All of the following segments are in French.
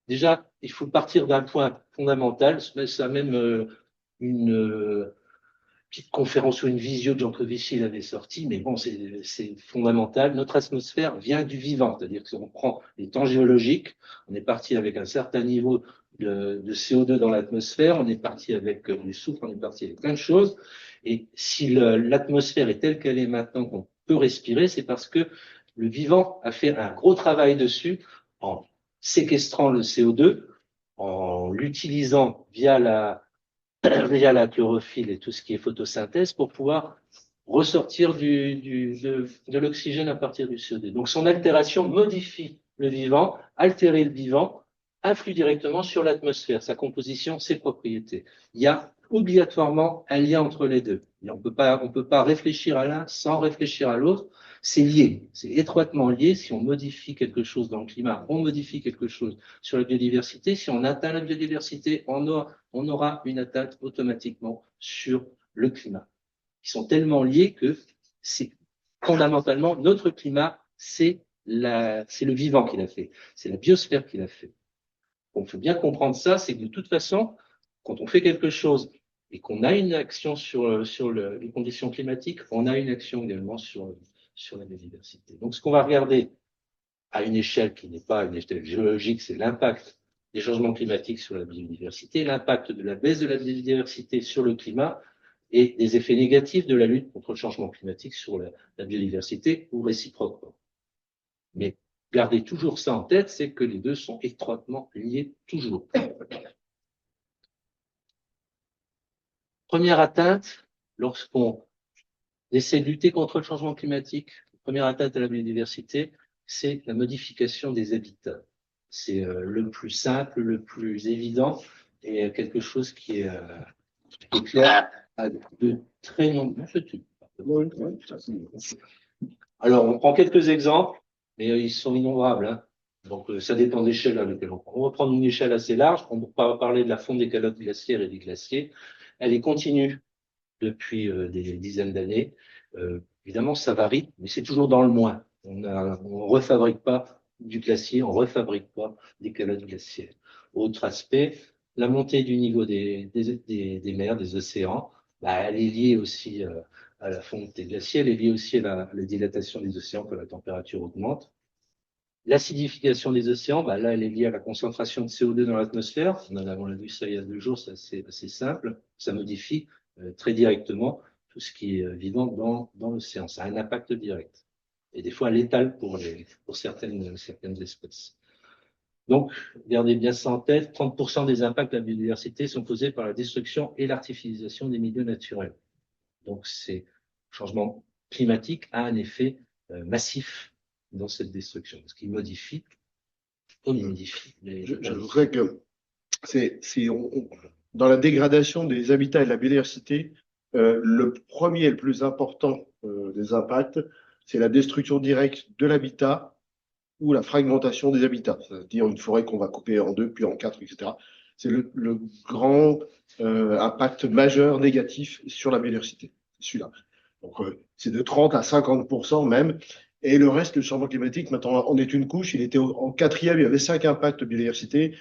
déjà, il faut partir d'un point fondamental. Ça a même une petite conférence ou une visio de Jean Covici, il avait sorti, mais bon, c'est fondamental. Notre atmosphère vient du vivant, c'est-à-dire qu'on prend les temps géologiques, on est parti avec un certain niveau de CO2 dans l'atmosphère, on est parti avec du soufre, on est parti avec plein de choses. Et si l'atmosphère est telle qu'elle est maintenant, qu'on peut respirer, c'est parce que le vivant a fait un gros travail dessus en séquestrant le CO2, en l'utilisant via la chlorophylle et tout ce qui est photosynthèse pour pouvoir ressortir de l'oxygène à partir du CO2. Donc son altération modifie le vivant, altérer le vivant, influe directement sur l'atmosphère, sa composition, ses propriétés. Il y a obligatoirement un lien entre les deux. Et on peut pas réfléchir à l'un sans réfléchir à l'autre. C'est lié, c'est étroitement lié. Si on modifie quelque chose dans le climat, on modifie quelque chose sur la biodiversité. Si on atteint la biodiversité, on aura une atteinte automatiquement sur le climat. Ils sont tellement liés que c'est fondamentalement notre climat, c'est le vivant qui l'a fait, c'est la biosphère qui l'a fait. Donc, il faut bien comprendre ça, c'est que de toute façon, quand on fait quelque chose et qu'on a une action sur les conditions climatiques, on a une action également sur la biodiversité. Donc, ce qu'on va regarder à une échelle qui n'est pas une échelle géologique, c'est l'impact des changements climatiques sur la biodiversité, l'impact de la baisse de la biodiversité sur le climat et des effets négatifs de la lutte contre le changement climatique sur la biodiversité ou réciproquement. Mais gardez toujours ça en tête, c'est que les deux sont étroitement liés toujours. Première atteinte, lorsqu'on essaie de lutter contre le changement climatique, première atteinte à la biodiversité, c'est la modification des habitats. C'est le plus simple, le plus évident et quelque chose qui est clair à de très nombreux. Alors, on prend quelques exemples, mais ils sont innombrables. Hein. Donc, ça dépend de l'échelle à laquelle on prend. On va prendre une échelle assez large. On va parler de la fonte des calottes glaciaires et des glaciers. Elle est continue depuis des dizaines d'années. Évidemment, ça varie, mais c'est toujours dans le moins. On refabrique pas du glacier, on refabrique pas des calottes glaciaires. Autre aspect, la montée du niveau des mers, des océans, bah, elle est liée aussi à la fonte des glaciers, elle est liée aussi à la dilatation des océans quand la température augmente. L'acidification des océans, bah là, elle est liée à la concentration de CO2 dans l'atmosphère. On a vu ça il y a 2 jours, c'est assez simple. Ça modifie très directement tout ce qui est vivant dans l'océan. Ça a un impact direct. Et des fois létal pour certaines espèces. Donc, gardez bien ça en tête, 30% des impacts de la biodiversité sont causés par la destruction et l'artificialisation des milieux naturels. Donc, le changement climatique a un effet massif dans cette destruction, parce qu'il modifie, comme il modifie. Je voudrais que dans la dégradation des habitats et de la biodiversité, le premier et le plus important des impacts, c'est la destruction directe de l'habitat ou la fragmentation des habitats, c'est-à-dire une forêt qu'on va couper en deux, puis en quatre, etc. C'est le grand impact majeur négatif sur la biodiversité, celui-là. Donc, c'est de 30 à 50% même. Et le reste, le changement climatique, maintenant, on est une couche. Il était en quatrième, il y avait 5 impacts de biodiversité.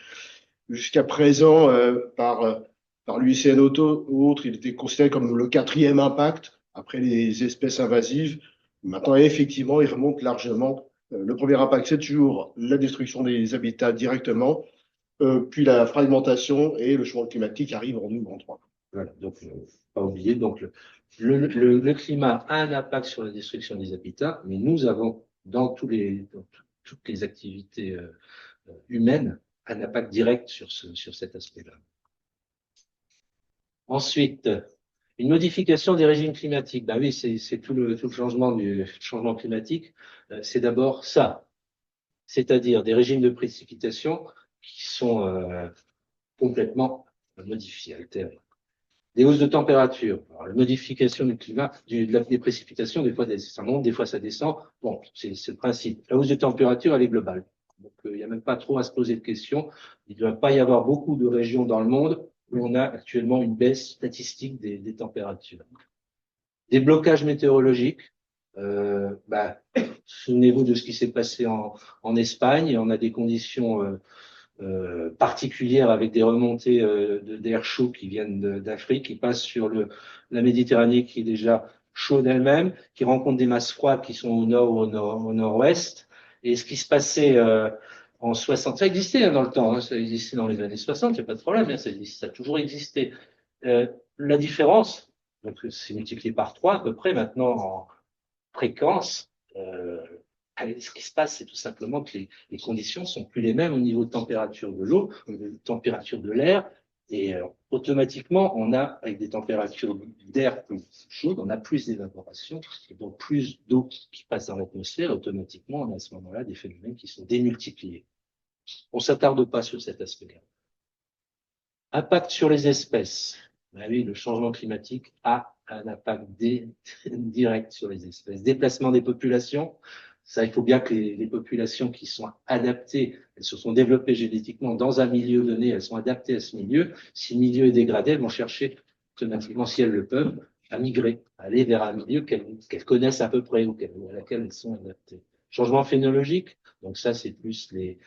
Jusqu'à présent, par l'UICN Auto ou autres, il était considéré comme le quatrième impact après les espèces invasives. Maintenant, effectivement, il remonte largement. Le premier impact, c'est toujours la destruction des habitats directement, puis la fragmentation et le changement climatique arrive en numéro 3. Voilà, donc, pas oublier, donc le climat a un impact sur la destruction des habitats, mais nous avons, dans toutes les activités humaines, un impact direct sur cet aspect-là. Ensuite, une modification des régimes climatiques. Ben oui, c'est tout le changement du changement climatique. C'est d'abord ça, c'est-à-dire des régimes de précipitation qui sont complètement modifiés, altérés. Des hausses de température. Alors, la modification du climat, des précipitations, des fois ça monte, des fois ça descend. Bon, c'est le principe. La hausse de température, elle est globale. Donc, il n'y a même pas trop à se poser de questions. Il ne doit pas y avoir beaucoup de régions dans le monde où on a actuellement une baisse statistique des températures. Des blocages météorologiques. Souvenez-vous de ce qui s'est passé en Espagne. On a des conditions particulières avec des remontées d'air chaud qui viennent d'Afrique, qui passent sur la Méditerranée qui est déjà chaude elle-même, qui rencontre des masses froides qui sont au nord ou au nord-ouest. Et ce qui se passait en 60, ça existait dans le temps, hein, ça existait dans les années 60, il n'y a pas de problème, hein, ça a toujours existé. La différence, donc c'est multiplié par 3 à peu près maintenant en fréquence. Ce qui se passe, c'est tout simplement que les conditions sont plus les mêmes au niveau de température de l'eau, de température de l'air, et automatiquement, on a, avec des températures d'air plus chaudes, on a plus d'évaporation, et donc plus d'eau qui passe dans l'atmosphère, automatiquement, on a à ce moment-là des phénomènes qui sont démultipliés. On s'attarde pas sur cet aspect-là. Impact sur les espèces. Ben oui, le changement climatique a un impact direct sur les espèces. Déplacement des populations. Ça, il faut bien que les populations qui sont adaptées, elles se sont développées génétiquement dans un milieu donné, elles sont adaptées à ce milieu. Si le milieu est dégradé, elles vont chercher automatiquement, si elles le peuvent, à migrer, à aller vers un milieu qu'elles connaissent à peu près ou à laquelle elles sont adaptées. Changement phénologique. Donc ça, c'est plus les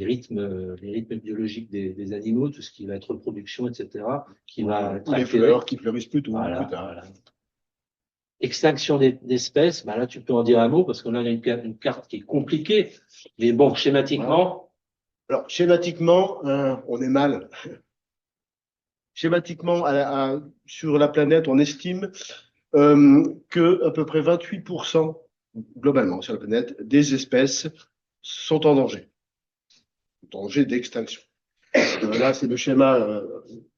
rythmes biologiques des animaux, tout ce qui va être reproduction, etc., qui va être les fleurs qui fleurissent plus tôt, voilà, plus tard. voilà. Extinction d'espèces, ben là tu peux en dire un mot parce qu'on a une carte qui est compliquée, mais bon, schématiquement. Alors, schématiquement, on est mal. Schématiquement, sur la planète, on estime que à peu près 28% globalement sur la planète des espèces sont en danger d'extinction. Là, c'est le schéma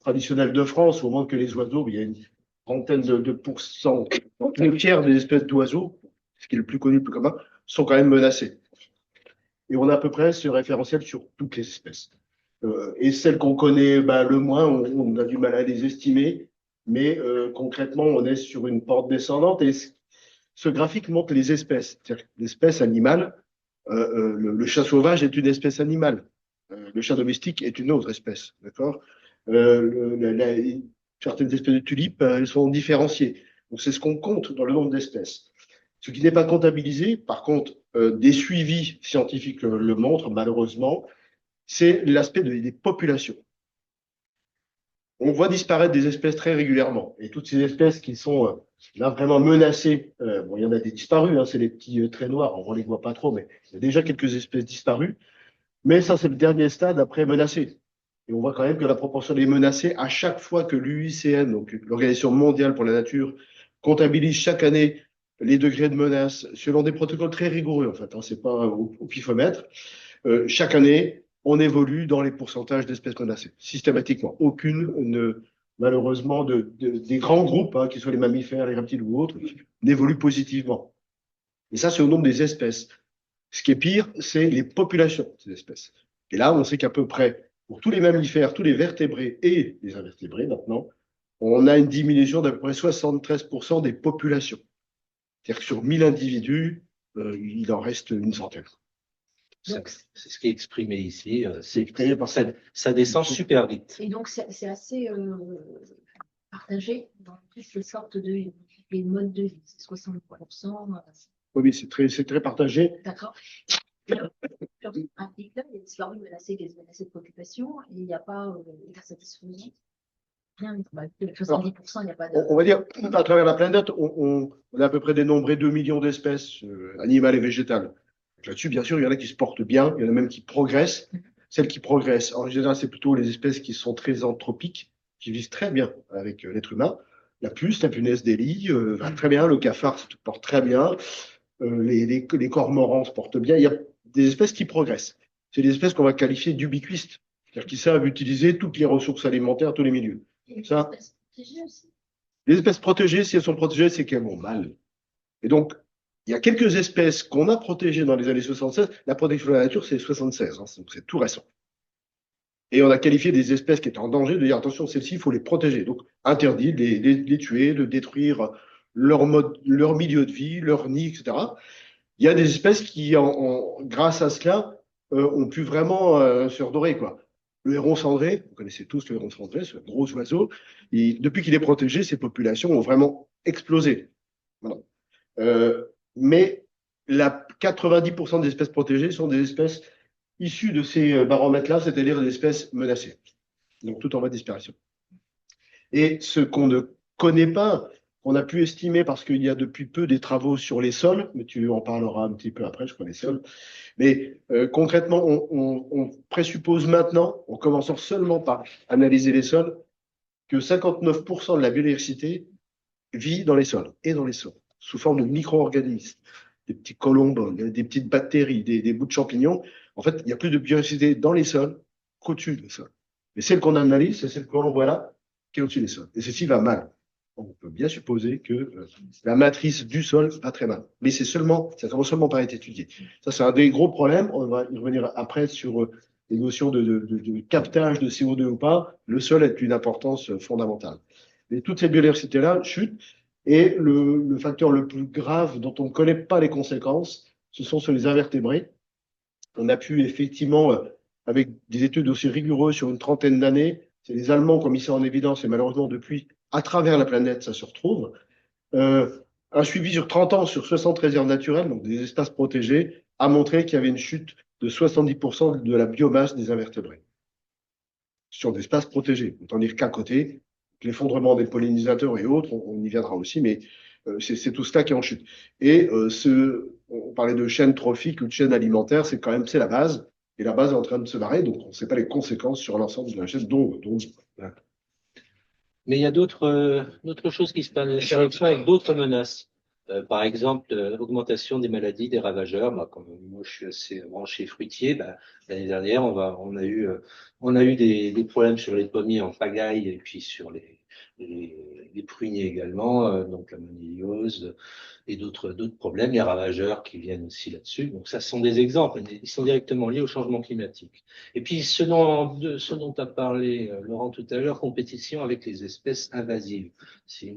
traditionnel de France, au moins que les oiseaux, il y a une trentaine de pourcents, le tiers des espèces d'oiseaux, ce qui est le plus connu, le plus commun, sont quand même menacées. Et on a à peu près ce référentiel sur toutes les espèces. Et celles qu'on connaît le moins, on a du mal à les estimer, mais concrètement, on est sur une pente descendante. Et ce graphique montre les espèces. C'est-à-dire que l'espèce animale, le chat sauvage est une espèce animale. Le chat domestique est une autre espèce, d'accord. Certaines espèces de tulipes, elles sont différenciées. Donc c'est ce qu'on compte dans le nombre d'espèces. Ce qui n'est pas comptabilisé, par contre, des suivis scientifiques le montrent malheureusement, c'est l'aspect des populations. On voit disparaître des espèces très régulièrement, et toutes ces espèces qui sont là vraiment menacées, bon, il y en a des disparus, hein, c'est les petits traits noirs, on ne les voit pas trop, mais il y a déjà quelques espèces disparues. Mais ça, c'est le dernier stade après menacé. Et on voit quand même que la proportion des menacés, à chaque fois que l'UICN, donc l'Organisation mondiale pour la nature, comptabilise chaque année les degrés de menace selon des protocoles très rigoureux, en fait, hein, c'est pas au pifomètre. Chaque année, on évolue dans les pourcentages d'espèces menacées, systématiquement. Aucune, malheureusement, des grands groupes, hein, qu'ils soient les mammifères, les reptiles ou autres, n'évolue positivement. Et ça, c'est au nombre des espèces. Ce qui est pire, c'est les populations de ces espèces. Et là, on sait qu'à peu près, pour tous les mammifères, tous les vertébrés et les invertébrés maintenant, on a une diminution d'à peu près 73% des populations. C'est-à-dire que sur 1000 individus, il en reste une centaine. C'est ce qui est exprimé ici. Ça descend super vite. Et donc, c'est assez partagé dans toutes les sortes de les modes de vie. C'est 60%. Oui, c'est très partagé. D'accord. Sur un pays, il y a disparu menacé de population et il n'y a pas état satisfaisant. Rien, 70%, il n'y a pas de. On va dire, à travers la planète, on a à peu près dénombré 2 millions d'espèces animales et végétales. Là-dessus, bien sûr, il y en a qui se portent bien, il y en a même qui progressent. Celles qui progressent, en général, c'est plutôt les espèces qui sont très anthropiques, qui vivent très bien avec l'être humain. La puce, la punaise des lits, va très bien, le cafard se porte très bien, les cormorans se portent bien. Il y a des espèces qui progressent. C'est des espèces qu'on va qualifier d'ubiquistes, c'est-à-dire qui savent utiliser toutes les ressources alimentaires, tous les milieux. Ça, les espèces protégées, si elles sont protégées, c'est qu'elles vont mal. Et donc, il y a quelques espèces qu'on a protégées dans les années 76. La protection de la nature, c'est 76, hein, c'est tout récent. Et on a qualifié des espèces qui étaient en danger de dire attention, celles-ci, il faut les protéger. Donc, interdit de les tuer, de détruire leur milieu de vie, leur nid, etc. Il y a des espèces qui, grâce à cela, ont pu vraiment se redorer, quoi. Le héron cendré, vous connaissez tous le héron cendré, ce gros oiseau, depuis qu'il est protégé, ses populations ont vraiment explosé. Voilà. Mais 90% des espèces protégées sont des espèces issus de ces baromètres-là, c'est-à-dire des espèces menacées, donc tout en voie de disparition. Et ce qu'on ne connaît pas, on a pu estimer parce qu'il y a depuis peu des travaux sur les sols, mais tu en parleras un petit peu après, je connais les sols. Mais concrètement, on présuppose maintenant, en commençant seulement par analyser les sols, que 59% de la biodiversité vit dans les sols et dans les sols, sous forme de micro-organismes, des petits colombes, des petites bactéries, des bouts de champignons. En fait, il y a plus de biodiversité dans les sols qu'au-dessus des sols. Mais celle qu'on analyse, c'est celle qu'on voit là, qui est au-dessus des sols. Et ceci va mal. On peut bien supposer que la matrice du sol va très mal. Mais ça commence seulement par être étudié. Ça, c'est un des gros problèmes. On va y revenir après sur les notions de captage de CO2 ou pas. Le sol est d'une importance fondamentale. Mais toutes ces biodiversités-là chutent. Et le facteur le plus grave dont on ne connaît pas les conséquences, ce sont sur les invertébrés. On a pu effectivement, avec des études aussi rigoureuses sur une trentaine d'années, c'est les Allemands qui ont mis ça en évidence et malheureusement depuis, à travers la planète, ça se retrouve. Un suivi sur 30 ans sur 60 réserves naturelles, donc des espaces protégés, a montré qu'il y avait une chute de 70% de la biomasse des invertébrés sur des espaces protégés. Autant dire qu'à côté, l'effondrement des pollinisateurs et autres, on y viendra aussi, mais c'est tout cela qui est en chute. Et on parlait de chaîne trophique ou de chaîne alimentaire, c'est la base. Et la base est en train de se barrer, donc on ne sait pas les conséquences sur l'ensemble de la chaîne, voilà. Mais il y a d'autres choses qui se passent avec d'autres menaces. Par exemple, l'augmentation des maladies, des ravageurs. Comme moi, je suis assez branché fruitier. L'année dernière, on a eu des problèmes sur les pommiers en pagaille et puis sur les pruniers également, donc la moniliose et d'autres problèmes. Les ravageurs qui viennent aussi là-dessus. Donc, ça sont des exemples. Ils sont directement liés au changement climatique. Et puis, ce dont a parlé Laurent tout à l'heure, compétition avec les espèces invasives. C'est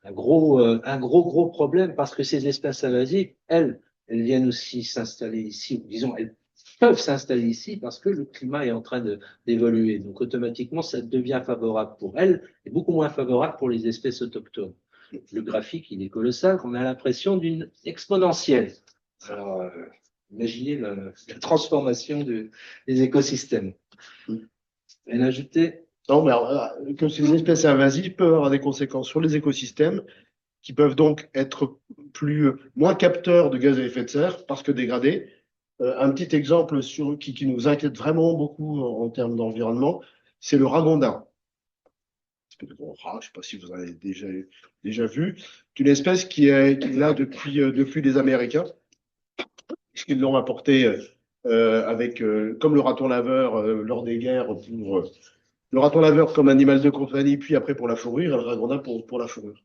un gros problème parce que ces espèces invasives, elles viennent aussi s'installer ici, ou disons, elles peuvent s'installer ici parce que le climat est en train d'évoluer. Donc, automatiquement, ça devient favorable pour elles et beaucoup moins favorable pour les espèces autochtones. Le graphique, il est colossal, on a l'impression d'une exponentielle. Alors, imaginez la transformation des écosystèmes. Rien à ajouter? Non, mais alors, que ces espèces invasives peuvent avoir des conséquences sur les écosystèmes qui peuvent donc être moins capteurs de gaz à effet de serre parce que dégradés. Un petit exemple qui nous inquiète vraiment beaucoup en termes d'environnement, c'est le ragondin. Je ne sais pas si vous en avez déjà vu. C'est une espèce qui est là depuis les Américains, puisqu'ils l'ont apporté comme le raton laveur lors des guerres le raton laveur comme animal de compagnie, puis après pour la fourrure, et le ragondin pour la fourrure.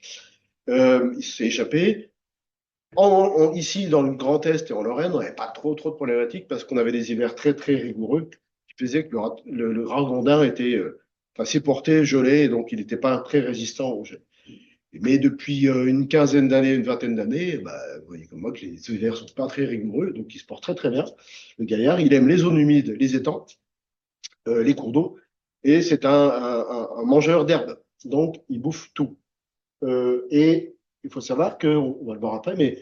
Il s'est échappé. Ici, dans le Grand Est et en Lorraine, on n'avait pas trop de problématiques parce qu'on avait des hivers très, très rigoureux qui faisaient que le ragondin était assez porté, gelé, et donc il n'était pas très résistant au gel. Mais depuis une quinzaine d'années, une vingtaine d'années, vous voyez comme moi que les hivers sont pas très rigoureux, donc il se porte très, très bien. Le gaillard, il aime les zones humides, les étangs, les cours d'eau, et c'est un mangeur d'herbe. Donc, il bouffe tout. Et il faut savoir que, on va le voir après, mais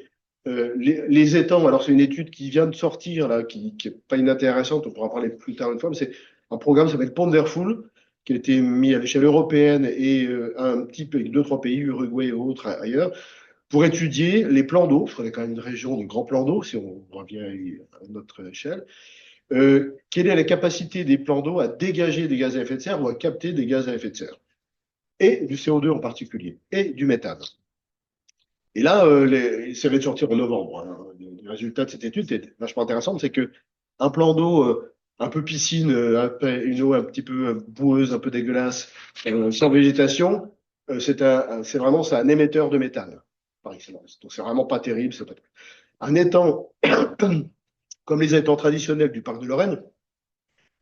les étangs, alors c'est une étude qui vient de sortir, là, qui n'est pas inintéressante, on pourra en parler plus tard une fois, mais c'est un programme qui s'appelle Ponderful, qui a été mis à l'échelle européenne et un petit peu avec 2-3 pays, Uruguay et autres ailleurs, pour étudier les plans d'eau. Il faudrait quand même une région de grands plans d'eau, si on revient à notre échelle. Quelle est la capacité des plans d'eau à dégager des gaz à effet de serre ou à capter des gaz à effet de serre, et du CO2 en particulier, et du méthane. Et là, ça vient de sortir en novembre. Hein. Le résultat de cette étude est vachement intéressant, c'est que un plan d'eau un peu piscine, une eau un petit peu boueuse, un peu dégueulasse, sans végétation, c'est vraiment un émetteur de méthane, par excellence. Donc c'est vraiment pas terrible. Un étang, comme les étangs traditionnels du parc de Lorraine,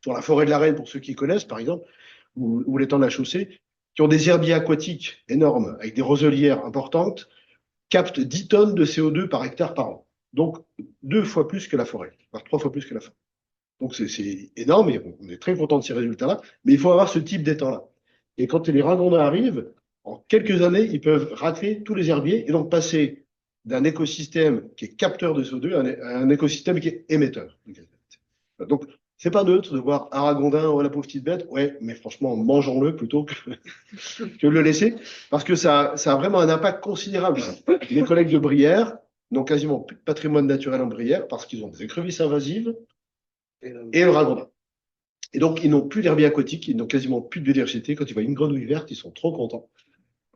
sur la forêt de la Reine, pour ceux qui connaissent, par exemple, ou l'étang de la Chaussée, qui ont des herbiers aquatiques énormes, avec des roselières importantes, captent 10 tonnes de CO2 par hectare par an. Donc, 2 fois plus que la forêt, voire 3 fois plus que la forêt. Donc, c'est énorme et on est très content de ces résultats-là, mais il faut avoir ce type d'étang-là. Et quand les ragondins arrivent, en quelques années, ils peuvent racler tous les herbiers et donc passer d'un écosystème qui est capteur de CO2 à un écosystème qui est émetteur. Donc, c'est pas neutre de voir un ragondin, oh la pauvre petite bête, ouais, mais franchement, mangeons-le plutôt que de le laisser, parce que ça a vraiment un impact considérable. Les collègues de Brière n'ont quasiment plus de patrimoine naturel en Brière parce qu'ils ont des écrevisses invasives et le ragondin. Et donc, ils n'ont plus d'herbiers aquatiques, ils n'ont quasiment plus de biodiversité. Quand ils voient une grenouille verte, ils sont trop contents.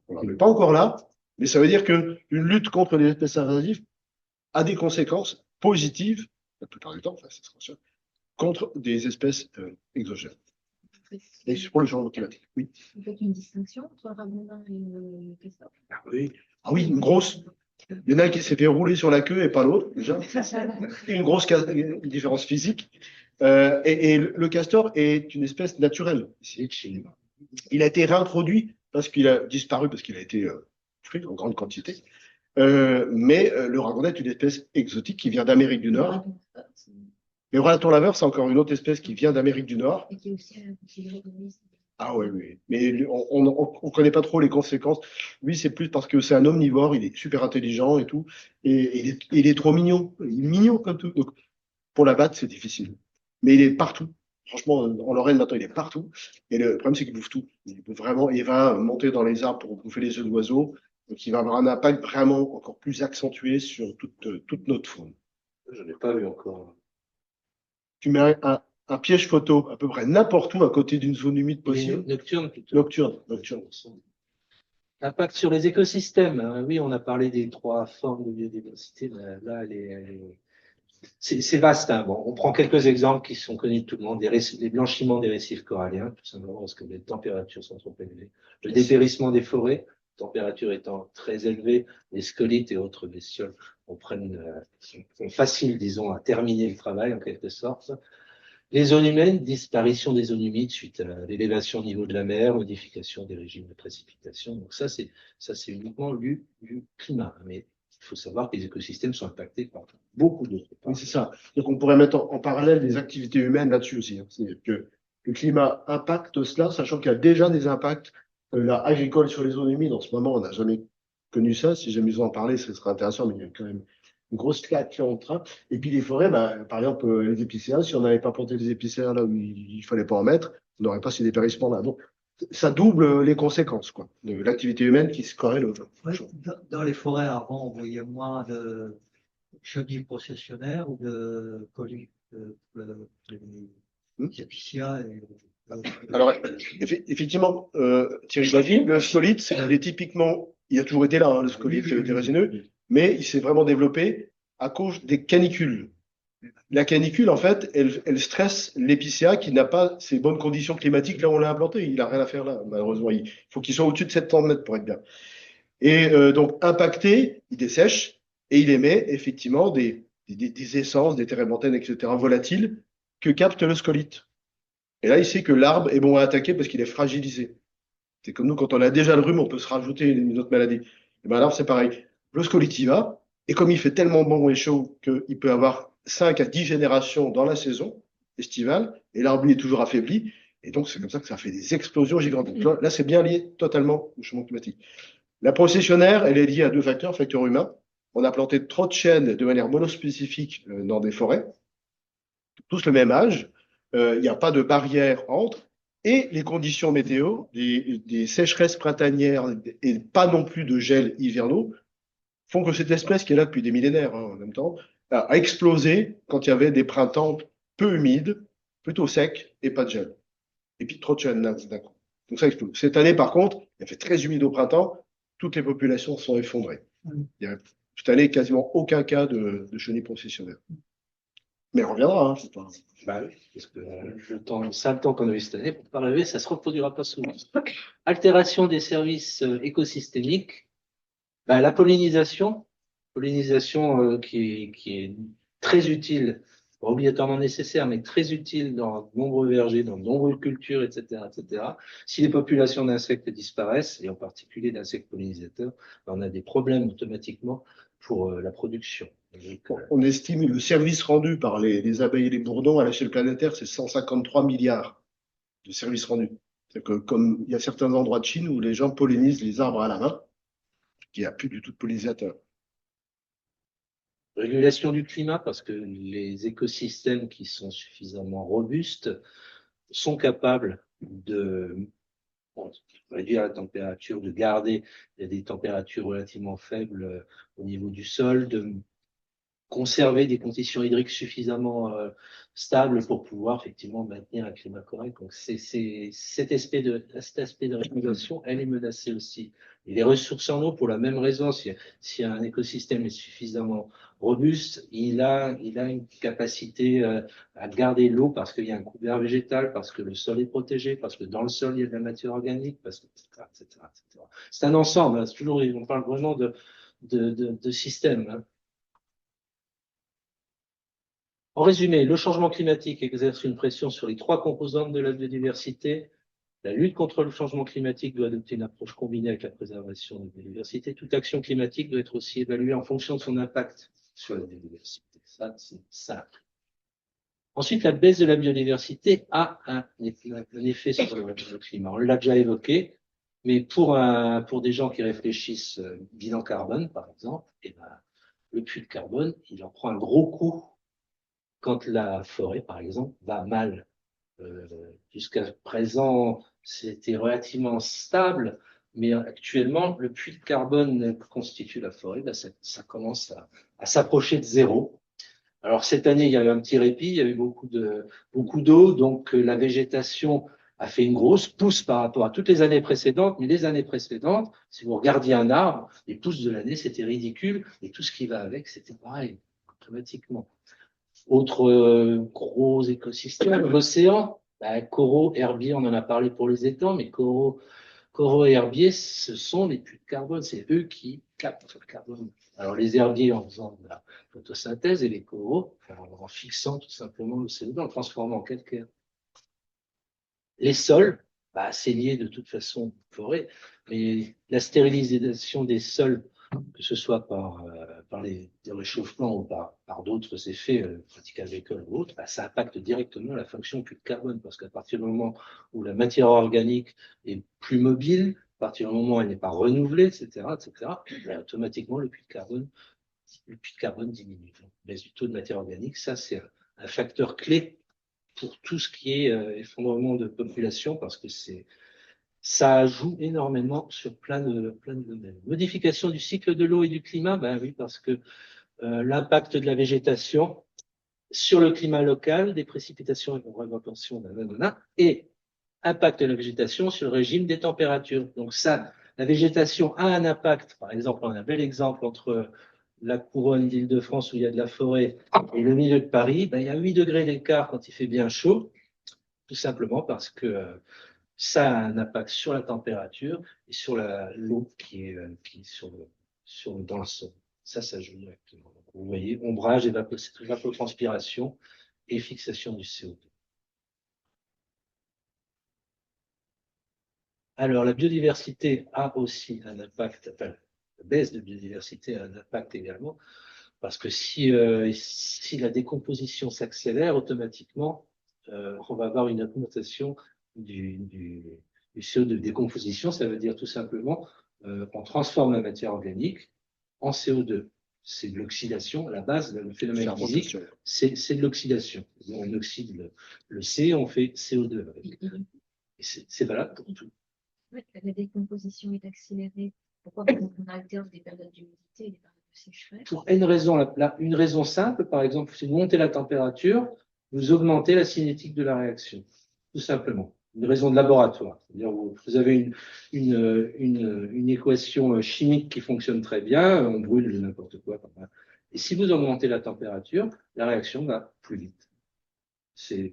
On n'est pas encore là, mais ça veut dire qu'une lutte contre les espèces invasives a des conséquences positives, la plupart du temps, enfin, c'est sûr, contre des espèces exogènes. Et c'est pour le changement climatique, oui. Vous faites une distinction entre le ragondin et le castor? Ah oui, une grosse. Il y en a un qui s'est fait rouler sur la queue et pas l'autre, déjà. Une grosse une différence physique. Et le castor est une espèce naturelle. Il a été réintroduit parce qu'il a disparu, parce qu'il a été pris en grande quantité. Mais le ragondin est une espèce exotique qui vient d'Amérique du Nord. Mais le relaton laveur, c'est encore une autre espèce qui vient d'Amérique du Nord. Et qui est aussi considéré comme lisse. Ah oui, oui. Mais on ne connaît pas trop les conséquences. Lui, c'est plus parce que c'est un omnivore, il est super intelligent et tout. Et il est trop mignon. Il est mignon comme tout. Donc, pour l'abattre, c'est difficile. Mais il est partout. Franchement, en Lorraine, maintenant, il est partout. Et le problème, c'est qu'il bouffe tout. Il bouffe vraiment, il va monter dans les arbres pour bouffer les œufs d'oiseaux. Donc, il va avoir un impact vraiment encore plus accentué sur toute notre faune. Je n'ai pas vu encore. Tu mets un piège photo à peu près n'importe où à côté d'une zone humide possible. Nocturne plutôt. Nocturne. L'impact sur les écosystèmes. Oui, on a parlé des 3 formes de biodiversité. Là, c'est vaste. Hein. Bon, on prend quelques exemples qui sont connus de tout le monde. Les blanchiments des récifs coralliens, tout simplement parce que les températures sont trop élevées. Le dépérissement des forêts, température étant très élevée, les scolytes et autres bestioles sont faciles, disons, à terminer le travail en quelque sorte. Les zones humaines, disparition des zones humides suite à l'élévation au niveau de la mer, modification des régimes de précipitation. Donc ça, c'est uniquement du climat. Mais il faut savoir que les écosystèmes sont impactés par beaucoup d'autres Oui, paramètres. c'est ça. Donc, on pourrait mettre en parallèle des activités humaines là-dessus aussi. Hein. C'est-à-dire que le climat impacte cela, sachant qu'il y a déjà des impacts là, agricoles sur les zones humides. En ce moment, on n'a jamais connu ça. Si jamais ils en parler, ce serait intéressant, mais il y a quand même une grosse claque qui est en train. Et puis les forêts, bah, par exemple, les épicéas, si on n'avait pas planté des épicéas là où il fallait pas en mettre, on n'aurait pas ces dépérissements là. Donc, ça double les conséquences, quoi, de l'activité humaine qui se corrèle au Oui, dans les forêts, avant, on voyait moins de chenilles processionnaires ou de colis, les épicéas. Alors, effectivement, Thierry Baville, le scolite, il est typiquement, il a toujours été là, hein, le scolite résineux, mais il s'est vraiment développé à cause des canicules. La canicule, en fait, elle stresse l'épicéa qui n'a pas ces bonnes conditions climatiques là où on l'a implanté. Il n'a rien à faire là, malheureusement. Il faut qu'il soit au-dessus de 700 mètres pour être bien. Et donc, impacté, il dessèche et il émet effectivement des essences, des térébenthènes, etc., volatiles que capte le scolite. Et là, il sait que l'arbre est bon à attaquer parce qu'il est fragilisé. C'est comme nous, quand on a déjà le rhume, on peut se rajouter une autre maladie. Et ben l'arbre, c'est pareil. Le scolite y va, et comme il fait tellement bon et chaud qu'il peut avoir 5 à 10 générations dans la saison estivale, et l'arbre lui est toujours affaibli, et donc c'est comme ça que ça fait des explosions gigantesques. Là, c'est bien lié totalement au changement climatique. La processionnaire, elle est liée à 2 facteurs, facteur humain. On a planté trop de chênes de manière monospécifique dans des forêts, tous le même âge, il n'y a pas de barrière entre, et les conditions météo, des sécheresses printanières et pas non plus de gel hivernaux, font que cette espèce qui est là depuis des millénaires hein, en même temps, a explosé quand il y avait des printemps peu humides, plutôt secs et pas de gel. Et puis trop de chênes d'un coup. Donc ça explose. Cette année, par contre, il a fait très humide au printemps, toutes les populations sont effondrées. Il y a cette année quasiment aucun cas de chenille processionnaire. Mais on reviendra. Hein, c'est pas... Bah oui, parce que ça, le temps qu'on a eu cette année, pour ne pas rêver, ça ne se reproduira pas souvent. Altération des services écosystémiques. Bah, la pollinisation qui est très utile, pas obligatoirement nécessaire, mais très utile dans de nombreux vergers, dans de nombreuses cultures, etc., etc. Si les populations d'insectes disparaissent, et en particulier d'insectes pollinisateurs, bah, on a des problèmes automatiquement pour la production. Donc, on estime le service rendu par les abeilles et les bourdons à l'échelle planétaire, c'est 153 milliards de services rendus. C'est que comme il y a certains endroits de Chine où les gens pollinisent les arbres à la main, il n'y a plus du tout de pollinisateurs. Régulation du climat, parce que les écosystèmes qui sont suffisamment robustes sont capables de réduire la température, de garder des températures relativement faibles au niveau du sol, de conserver des conditions hydriques suffisamment stables pour pouvoir effectivement maintenir un climat correct. Donc cet aspect de régulation, elle est menacée aussi. Et les ressources en eau, pour la même raison, si un écosystème est suffisamment robuste, il a une capacité à garder l'eau parce qu'il y a un couvert végétal, parce que le sol est protégé, parce que dans le sol, il y a de la matière organique, parce que, etc., etc., etc. C'est un ensemble, hein, toujours, on parle vraiment de système, hein. En résumé, le changement climatique exerce une pression sur les trois composantes de la biodiversité. La lutte contre le changement climatique doit adopter une approche combinée avec la préservation de la biodiversité. Toute action climatique doit être aussi évaluée en fonction de son impact sur la biodiversité. Ça, c'est simple. Ensuite, la baisse de la biodiversité a un effet sur le climat. On l'a déjà évoqué, mais pour des gens qui réfléchissent bilan carbone, par exemple, eh ben, le puits de carbone, il en prend un gros coup quand la forêt, par exemple, va mal. Jusqu'à présent, c'était relativement stable, mais actuellement, le puits de carbone que constitue la forêt, ben, ça commence à s'approcher de zéro. Alors cette année, il y a eu un petit répit, il y a eu beaucoup d'eau, donc la végétation a fait une grosse pousse par rapport à toutes les années précédentes, mais les années précédentes, si vous regardiez un arbre, les pousses de l'année, c'était ridicule, et tout ce qui va avec, c'était pareil, automatiquement. Autre gros écosystème, l'océan, bah, coraux, herbiers, on en a parlé pour les étangs, mais coraux et herbiers, ce sont les puits de carbone, c'est eux qui captent le carbone. Alors les herbiers en faisant de la photosynthèse et les coraux en fixant tout simplement le CO2, en le transformant en calcaire. Les sols, bah, c'est lié de toute façon aux forêts, mais la stérilisation des sols, que ce soit par les réchauffements ou par d'autres effets, pratiques agricoles ou autres, bah, ça impacte directement la fonction puits de carbone, parce qu'à partir du moment où la matière organique est plus mobile, à partir du moment où elle n'est pas renouvelée, etc., bah, automatiquement le puits de carbone diminue. Donc, baisse du taux de matière organique, ça c'est un facteur clé pour tout ce qui est effondrement de population, parce que ça joue énormément sur plein de domaines. Modification du cycle de l'eau et du climat, ben oui, parce que l'impact de la végétation sur le climat local, des précipitations et retention, et impact de la végétation sur le régime des températures. Donc ça, la végétation a un impact. Par exemple, on a un bel exemple entre la couronne d'Île-de-France où il y a de la forêt et le milieu de Paris, ben, il y a 8 degrés d'écart quand il fait bien chaud, tout simplement parce que ça a un impact sur la température et sur l'eau qui est dans le sol. Ça joue directement. Donc, vous voyez, ombrage, évapotranspiration et fixation du CO2. Alors, la biodiversité a aussi un impact, enfin, la baisse de biodiversité a un impact également, parce que si la décomposition s'accélère, automatiquement, on va avoir une augmentation du CO2. Décomposition, ça veut dire tout simplement, on transforme la matière organique en CO2. C'est de l'oxydation. À la base, le phénomène physique, c'est de l'oxydation. On oxyde le C, on fait CO2 avec. Et c'est valable pour tout. Oui, la décomposition est accélérée. Pourquoi? Parce qu'on alterne des périodes d'humidité et des périodes de sécheresse. Pour une raison simple, par exemple, si vous montez la température, vous augmentez la cinétique de la réaction, tout simplement. Une raison de laboratoire. C'est-à-dire vous avez une équation chimique qui fonctionne très bien, on brûle n'importe quoi. Et si vous augmentez la température, la réaction va plus vite.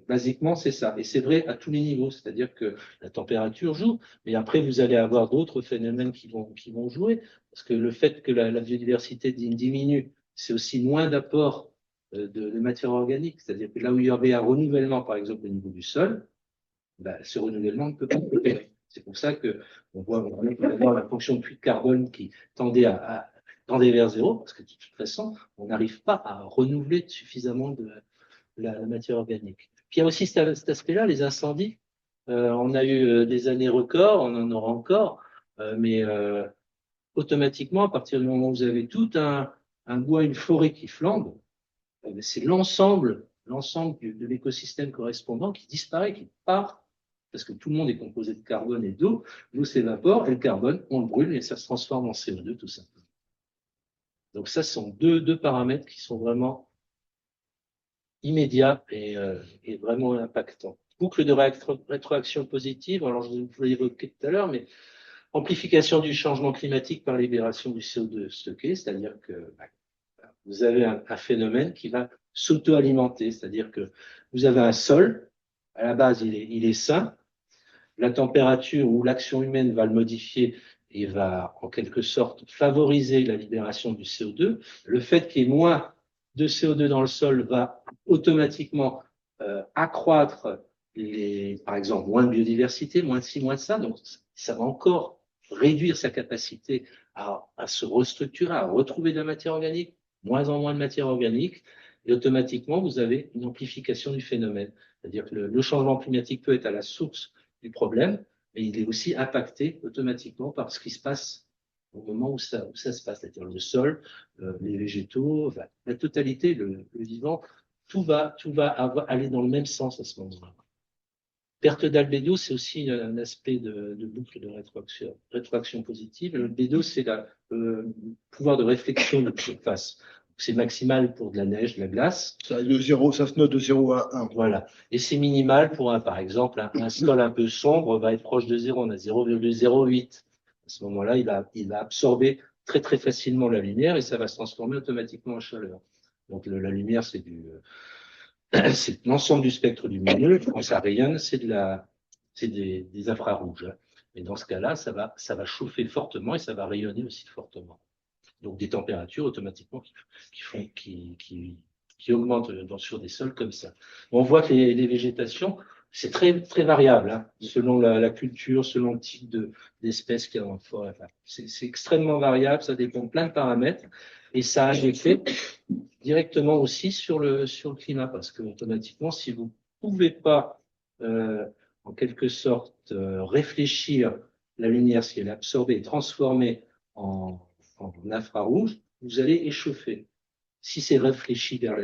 Basiquement, c'est ça. Et c'est vrai à tous les niveaux. C'est-à-dire que la température joue, mais après, vous allez avoir d'autres phénomènes qui vont jouer. Parce que le fait que la biodiversité diminue, c'est aussi moins d'apport de matière organique. C'est-à-dire que là où il y avait un renouvellement, par exemple, au niveau du sol, ben, ce renouvellement ne peut pas opérer. C'est pour ça que on voit vraiment la fonction de puits de carbone qui tendait vers zéro, parce que de toute façon, on n'arrive pas à renouveler suffisamment de la matière organique. Puis il y a aussi cet aspect-là, les incendies. On a eu des années records, on en aura encore, mais automatiquement, à partir du moment où vous avez tout un un bois, une forêt qui flambe, c'est l'ensemble de l'écosystème correspondant qui disparaît, qui part, parce que tout le monde est composé de carbone et d'eau, l'eau s'évapore, et le carbone, on le brûle, et ça se transforme en CO2, tout simplement. Donc ça, ce sont deux paramètres qui sont vraiment immédiats et vraiment impactants. Boucle de rétroaction positive, alors je vous l'ai évoqué tout à l'heure, mais amplification du changement climatique par libération du CO2 stocké, c'est-à-dire que vous avez un phénomène qui va s'auto-alimenter, c'est-à-dire que vous avez un sol, à la base il est sain, la température ou l'action humaine va le modifier et va en quelque sorte favoriser la libération du CO2. Le fait qu'il y ait moins de CO2 dans le sol va automatiquement accroître par exemple, moins de biodiversité, moins de ci, moins de ça, donc ça va encore réduire sa capacité à se restructurer, à retrouver de la matière organique, moins en moins de matière organique, et automatiquement, vous avez une amplification du phénomène. C'est-à-dire que le changement climatique peut être à la source du problème, mais il est aussi impacté automatiquement par ce qui se passe au moment où ça se passe, c'est-à-dire le sol, les végétaux, enfin, la totalité, le vivant, tout va aller dans le même sens à ce moment-là. Perte d'albédo, c'est aussi un aspect de boucle de rétroaction positive. L'albédo, c'est le pouvoir de réflexion de surface. C'est maximal pour de la neige, de la glace. Ça se note de 0 à 1. Voilà. Et c'est minimal pour, par exemple, un sol un peu sombre va être proche de 0. On a 0,08. À ce moment-là, il va absorber très, très facilement la lumière et ça va se transformer automatiquement en chaleur. Donc, la lumière, c'est l'ensemble du spectre du milieu. Quand ça rayonne, c'est des infrarouges. Et dans ce cas-là, ça va chauffer fortement et ça va rayonner aussi fortement. Donc des températures automatiquement qui augmentent sur des sols comme ça. On voit que les végétations, c'est très, très variable, hein, selon la culture, selon le type d'espèce qu'il y a dans la forêt. Enfin, c'est extrêmement variable, ça dépend de plein de paramètres et ça a un effet directement aussi sur le climat parce que automatiquement, si vous ne pouvez pas en quelque sorte réfléchir la lumière, si elle est absorbée et transformée en infrarouge, vous allez échauffer. Si c'est réfléchi vers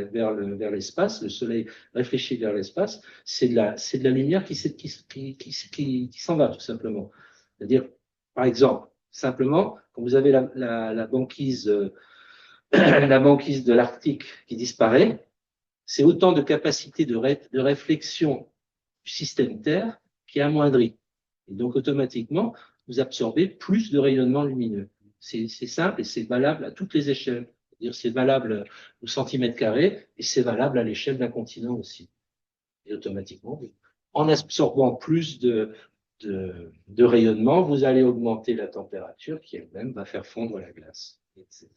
l'espace, le soleil réfléchi vers l'espace, c'est de la lumière qui s'en va tout simplement. C'est-à-dire, par exemple, simplement, quand vous avez la banquise la banquise de l'Arctique qui disparaît, c'est autant de capacité de réflexion du système Terre qui est amoindrie. Et donc, automatiquement, vous absorbez plus de rayonnement lumineux. C'est simple et c'est valable à toutes les échelles. C'est-à-dire, c'est valable au centimètre carré et c'est valable à l'échelle d'un continent aussi. Et automatiquement, en absorbant plus de rayonnement, vous allez augmenter la température qui elle-même va faire fondre la glace, etc.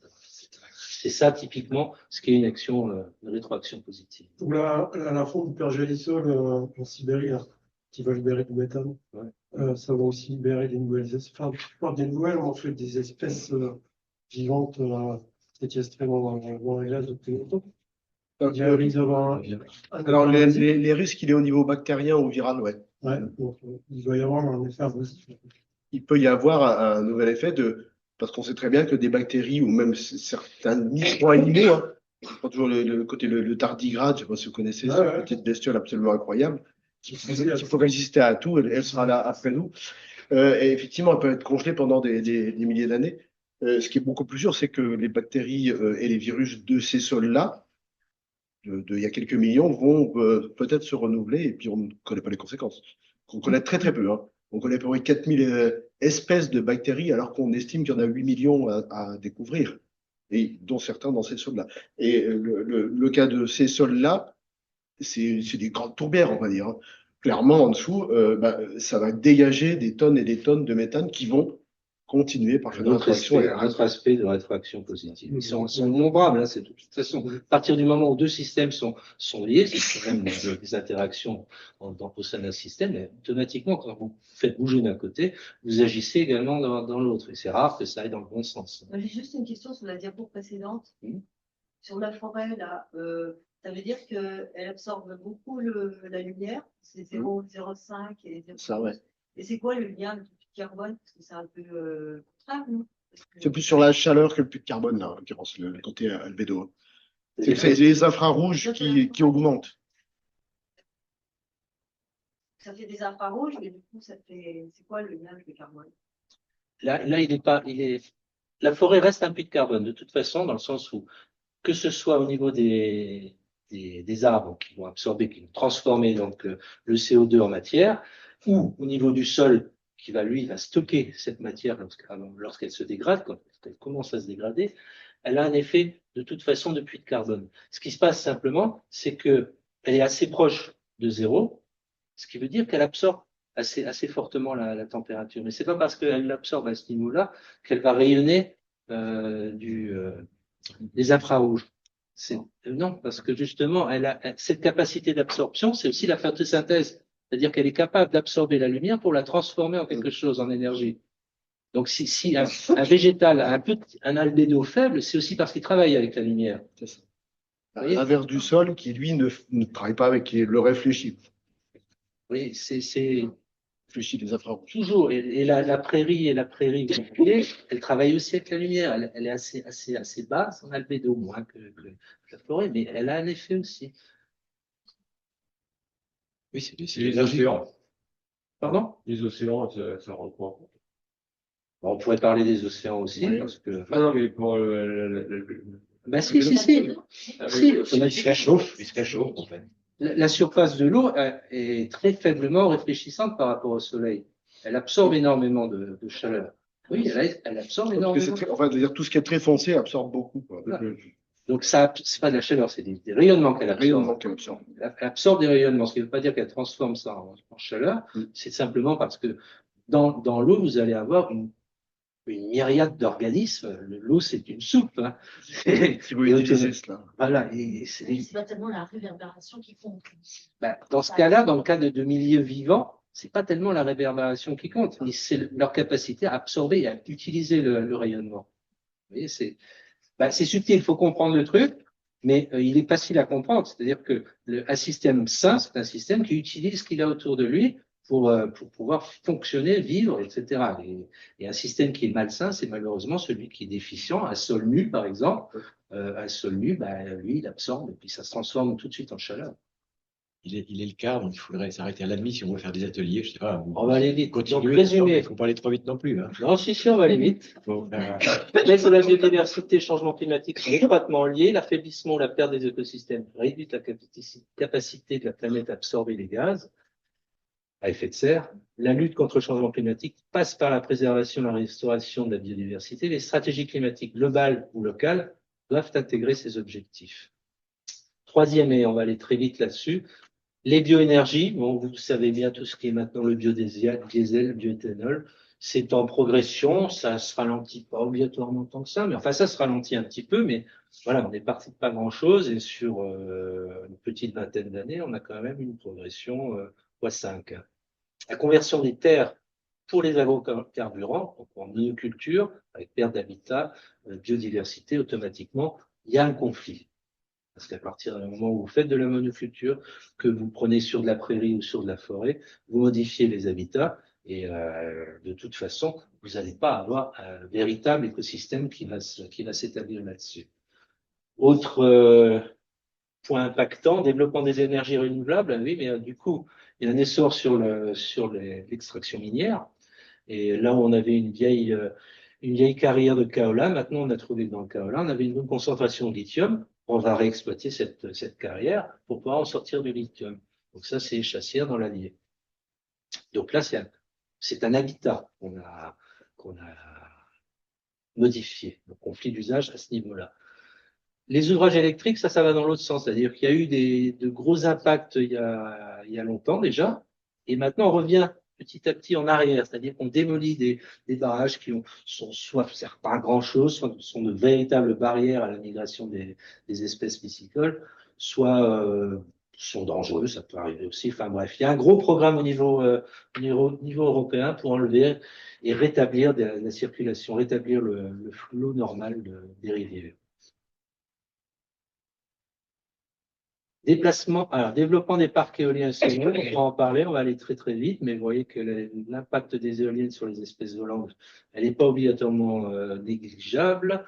C'est ça, typiquement, ce qui est une action de rétroaction positive. Ou la fonte du pergélisol en Sibérie, là, qui va libérer du méthane, ça va aussi libérer des nouvelles espèces. Enfin, pas des nouvelles, en fait, des espèces vivantes qui étaient extrêmement dans la glace depuis longtemps. Alors, les risques, il est au niveau bactérien ou viral, ouais. Ouais, donc, il va y avoir un effet abusif. Il peut y avoir un nouvel effet parce qu'on sait très bien que des bactéries ou même certains micro-animaux, hein, pas toujours le côté le tardigrade, je ne sais pas si vous connaissez, c'est une petite bestiole absolument incroyable, qu'il faut résister à tout, elle sera là après nous. Et effectivement, elle peut être congelée pendant des milliers d'années. Ce qui est beaucoup plus sûr, c'est que les bactéries et les virus de ces sols-là, il y a quelques millions, vont peut-être se renouveler et puis on ne connaît pas les conséquences. On connaît très très peu. Hein. On connaît à peu près 4000 espèces de bactéries alors qu'on estime qu'il y en a 8 millions à découvrir, et dont certains dans ces sols-là. Et le cas de ces sols-là, c'est des grandes tourbières, on va dire. Hein. Clairement, en dessous, ça va dégager des tonnes et des tonnes de méthane qui vont continuer par faire un autre aspect de rétroaction positive. Ils sont innombrables. Hein, de toute façon, à partir du moment où deux systèmes sont liés, c'est quand même des interactions au sein d'un système, mais automatiquement, quand vous faites bouger d'un côté, vous agissez également dans l'autre. Et c'est rare que ça aille dans le bon sens. J'ai juste une question sur la diapo précédente. Sur la forêt, là, ça veut dire qu'elle absorbe beaucoup la lumière. C'est 0,05 et 0,5. Ça, ouais. Et c'est quoi le lien du carbone? Parce que c'est un peu contraire, non? C'est plus sur la chaleur que le puits de carbone, là, en l'occurrence, le côté albédo. C'est les infrarouges qui augmentent. Ça fait des infrarouges, mais du coup, c'est quoi le lien avec le carbone? Là, la forêt reste un puits de carbone, de toute façon, dans le sens où, que ce soit au niveau des arbres qui vont absorber, qui vont transformer donc le CO2 en matière, ou au niveau du sol qui va, lui, va stocker cette matière lorsqu'elle se dégrade, quand elle commence à se dégrader, elle a un effet de toute façon de puits de carbone. Ce qui se passe simplement, c'est que elle est assez proche de zéro, ce qui veut dire qu'elle absorbe assez fortement la température. Mais c'est pas parce qu'elle l'absorbe à ce niveau-là qu'elle va rayonner des infrarouges. Non, parce que justement, cette capacité d'absorption, c'est aussi la photosynthèse. C'est-à-dire qu'elle est capable d'absorber la lumière pour la transformer en quelque chose, en énergie. Donc, si un végétal a un albédo faible, c'est aussi parce qu'il travaille avec la lumière. À l'inverse du sol qui, lui, ne travaille pas avec, qui le réfléchit. Oui, c'est Réfléchit les infrarouges. toujours. Et la prairie verrouillée, elle travaille aussi avec la lumière. Elle est assez basse en albédo, moins que la forêt, mais elle a un effet aussi. Oui, c'est Les l'énergie. océans. Pardon? Les océans, ça rend quoi? On pourrait parler des océans aussi, Oui. parce que. Non, mais pour Ben si. Il se réchauffe, en fait. La surface de l'eau est très faiblement réfléchissante par rapport au soleil. Elle absorbe énormément de chaleur. Oui, elle absorbe Parce que énormément. enfin, dire, tout ce qui est très foncé absorbe beaucoup, quoi. Voilà. Donc ça, c'est pas de la chaleur, c'est des rayonnements qu'elle Rayonnement absorbe. qu'elle absorbe. Elle absorbe des rayonnements, ce qui ne veut pas dire qu'elle transforme ça en chaleur. C'est simplement parce que dans l'eau, vous allez avoir une myriade d'organismes. L'eau, c'est une soupe. Hein. Qui veut utiliser cela. Voilà. C'est pas tellement la réverbération qui compte. Dans ce cas-là, dans le cas de milieux vivants, c'est pas tellement la réverbération qui compte, mais c'est leur capacité à absorber et à utiliser le rayonnement. Vous voyez, c'est subtil, il faut comprendre le truc, mais il est facile à comprendre. C'est-à-dire que un système sain, c'est un système qui utilise ce qu'il a autour de lui pour pouvoir fonctionner, vivre, etc. Et un système qui est malsain, c'est malheureusement celui qui est déficient. Un sol nu, par exemple, un sol nu, lui, il absorbe et puis ça se transforme tout de suite en chaleur. Il est le quart, donc il faudrait s'arrêter à la demi si on veut faire des ateliers, je sais pas. On va aller vite. Continuer. Donc, résumé. Il ne faut pas aller trop vite non plus. Hein. Non, si, on va aller vite. Faut faire, Mais sur la biodiversité, changement climatique sont étroitement liés. L'affaiblissement ou la perte des écosystèmes réduit la capacité de la planète à absorber les gaz à effet de serre. La lutte contre le changement climatique passe par la préservation et la restauration de la biodiversité. Les stratégies climatiques globales ou locales doivent intégrer ces objectifs. Troisième, et on va aller très vite là-dessus, les bioénergies. Bon, vous savez bien tout ce qui est maintenant le biodiesel, le bioéthanol. C'est en progression, ça se ralentit pas obligatoirement tant que ça, mais enfin ça se ralentit un petit peu, mais voilà, on est parti de pas grand-chose et sur une petite vingtaine d'années, on a quand même une progression x5. La conversion des terres pour les agrocarburants, donc en monoculture, avec perte d'habitat, biodiversité, automatiquement, il y a un conflit. Parce qu'à partir du moment où vous faites de la monoculture, que vous prenez sur de la prairie ou sur de la forêt, vous modifiez les habitats et de toute façon, vous n'allez pas avoir un véritable écosystème qui va s'établir là-dessus. Autre point impactant, développement des énergies renouvelables. Oui, mais du coup, il y a un essor sur l'extraction minière. Et là où on avait une vieille carrière de kaolin, maintenant on a trouvé que dans le kaolin, on avait une bonne concentration de lithium. On va réexploiter cette carrière pour pouvoir en sortir du lithium. Donc ça, c'est Chassière dans l'Allier. Donc là, c'est un habitat qu'on a modifié. Le conflit d'usage à ce niveau-là. Les ouvrages électriques, ça va dans l'autre sens. C'est-à-dire qu'il y a eu de gros impacts il y a longtemps déjà. Et maintenant, on revient petit à petit en arrière. C'est-à-dire qu'on démolit des barrages qui sont soit servent pas à grand-chose, soit sont de véritables barrières à la migration des espèces piscicoles, soit sont dangereux, ça peut arriver aussi. Enfin bref, il y a un gros programme au niveau européen pour enlever et rétablir la circulation, rétablir le flot normal des rivières. Développement des parcs éoliens et solaires, on va en parler, on va aller très très vite, mais vous voyez que l'impact des éoliennes sur les espèces volantes, elle n'est pas obligatoirement négligeable.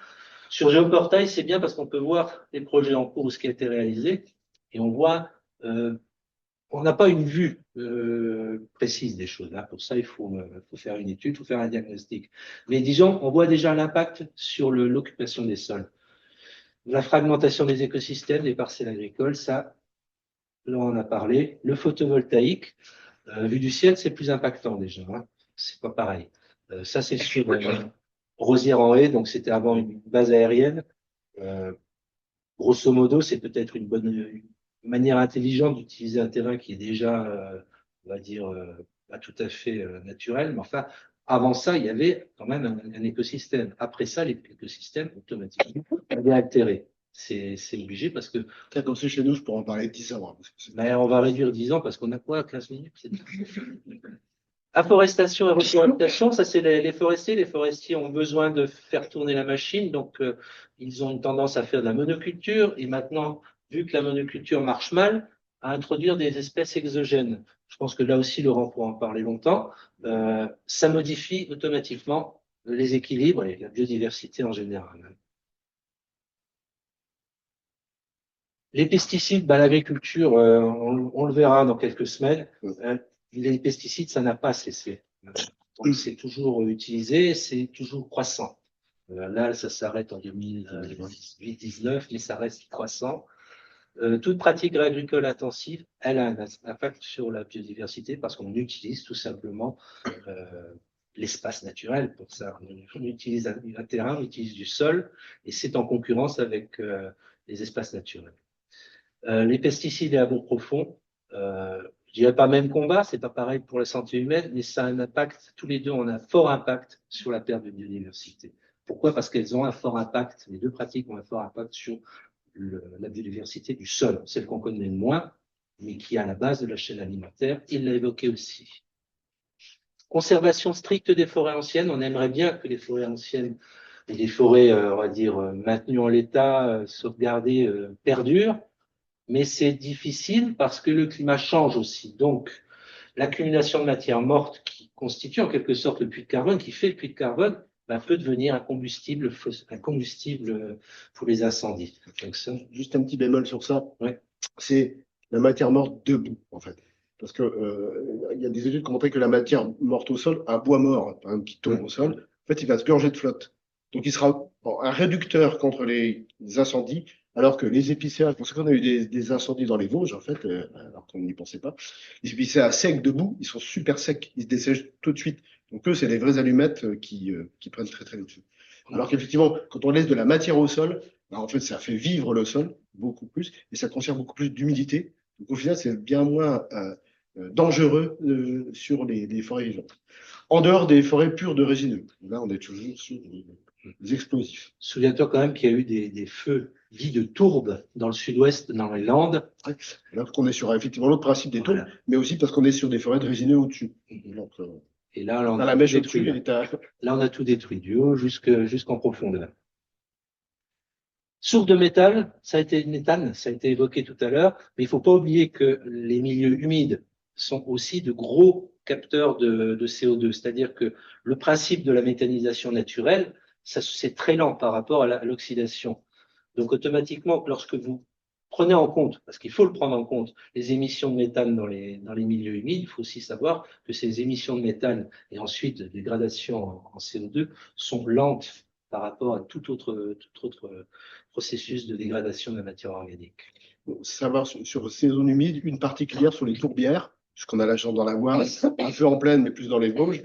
Sur Géoportail, c'est bien parce qu'on peut voir les projets en cours, ce qui a été réalisé, et on voit, on n'a pas une vue précise des choses. Là, pour ça, il faut faire une étude, il faut faire un diagnostic. Mais disons, on voit déjà l'impact sur l'occupation des sols. La fragmentation des écosystèmes, des parcelles agricoles, ça, là on en a parlé. Le photovoltaïque, vu du ciel, c'est plus impactant déjà. Hein. C'est pas pareil. Ça, c'est sur Rosières-en-Haye, donc c'était avant une base aérienne. Grosso modo, c'est peut-être une manière intelligente d'utiliser un terrain qui est déjà, on va dire, pas tout à fait naturel. Mais enfin, avant ça, il y avait quand même un écosystème. Après ça, l'écosystème, automatiquement, est altéré. C'est obligé parce que. Peut-être comme c'est chez nous, je pourrais en parler 10 ans. Hein, Mais on va réduire 10 ans parce qu'on a quoi, 15 minutes? Afforestation et reforestation, ça c'est les forestiers. Les forestiers ont besoin de faire tourner la machine, donc ils ont une tendance à faire de la monoculture. Et maintenant, vu que la monoculture marche mal, à introduire des espèces exogènes. Je pense que là aussi, Laurent pourra en parler longtemps. Ça modifie automatiquement les équilibres et la biodiversité en général. Les pesticides, l'agriculture, on le verra dans quelques semaines. Les pesticides, ça n'a pas cessé. Donc, c'est toujours utilisé, c'est toujours croissant. Là, ça s'arrête en 2018-19, mais ça reste croissant. Toute pratique agricole intensive, elle a un impact sur la biodiversité parce qu'on utilise tout simplement l'espace naturel pour ça. On utilise un terrain, on utilise du sol, et c'est en concurrence avec les espaces naturels. Les pesticides et abos profonds, je dirais pas même combat, c'est pas pareil pour la santé humaine, mais ça a un impact, tous les deux ont un fort impact sur la perte de biodiversité. Pourquoi? Parce qu'elles ont un fort impact, les deux pratiques ont un fort impact sur la biodiversité du sol, celle qu'on connaît le moins, mais qui est à la base de la chaîne alimentaire. Il l'a évoqué aussi. Conservation stricte des forêts anciennes, on aimerait bien que les forêts anciennes et les forêts, on va dire, maintenues en l'état, sauvegardées, perdurent. Mais c'est difficile parce que le climat change aussi. Donc, l'accumulation de matière morte qui constitue en quelque sorte le puits de carbone, qui fait le puits de carbone, peut devenir un combustible pour les incendies. Donc ça, juste un petit bémol sur ça. Ouais. C'est la matière morte debout, en fait. Parce que il y a des études qui ont montré que la matière morte au sol, un bois mort, par exemple, qui tombe au sol, en fait, il va se gorger de flotte. Donc, il sera un réducteur contre les incendies, alors que les épicéas, pour ce qu'on a eu des incendies dans les Vosges, en fait, alors qu'on n'y pensait pas, les épicéas secs debout, ils sont super secs, ils se dessèchent tout de suite. Donc, eux, c'est les vraies allumettes qui prennent très, très dessus. Alors qu'effectivement, quand on laisse de la matière au sol, en fait, ça fait vivre le sol beaucoup plus et ça conserve beaucoup plus d'humidité. Donc, au final, c'est bien moins dangereux sur les forêts vivantes. En dehors des forêts pures de résineux. Là, on est toujours sur les explosifs. Souviens-toi quand même qu'il y a eu des feux dits de tourbe dans le sud-ouest, dans les Landes. Ouais. Là, qu'on est sur effectivement l'autre principe des tourbes, mais aussi parce qu'on est sur des forêts de résineux au-dessus. Donc, et là, on a la mèche au-dessus. Là, on a tout détruit, du haut jusqu'en profondeur. Source de méthane, ça a été évoqué tout à l'heure, mais il ne faut pas oublier que les milieux humides sont aussi de gros capteurs de CO2. C'est-à-dire que le principe de la méthanisation naturelle, c'est très lent par rapport à l'oxydation. Donc, automatiquement, lorsque vous prenez en compte, parce qu'il faut le prendre en compte, les émissions de méthane dans les milieux humides, il faut aussi savoir que ces émissions de méthane et ensuite dégradation en CO2 sont lentes par rapport à tout autre processus de dégradation de la matière organique. Savoir sur ces zones humides, une particulière sur les tourbières, puisqu'on a la chance d'en avoir, un peu en plaine, mais plus dans les Vosges.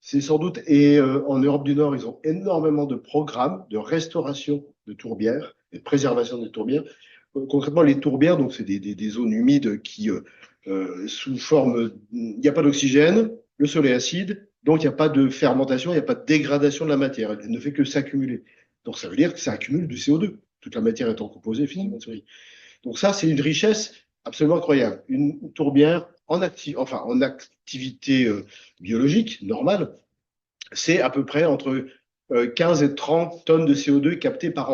C'est sans doute, et en Europe du Nord, ils ont énormément de programmes de restauration de tourbières et de préservation des tourbières. Concrètement, les tourbières, donc c'est des zones humides qui, sous forme, il n'y a pas d'oxygène, le sol est acide, donc il n'y a pas de fermentation, il n'y a pas de dégradation de la matière, elle ne fait que s'accumuler. Donc ça veut dire que ça accumule du CO2, toute la matière étant composée finalement de CO2. Donc ça, c'est une richesse absolument incroyable. Une tourbière en activité biologique normale, c'est à peu près entre 15 et 30 tonnes de CO2 captées par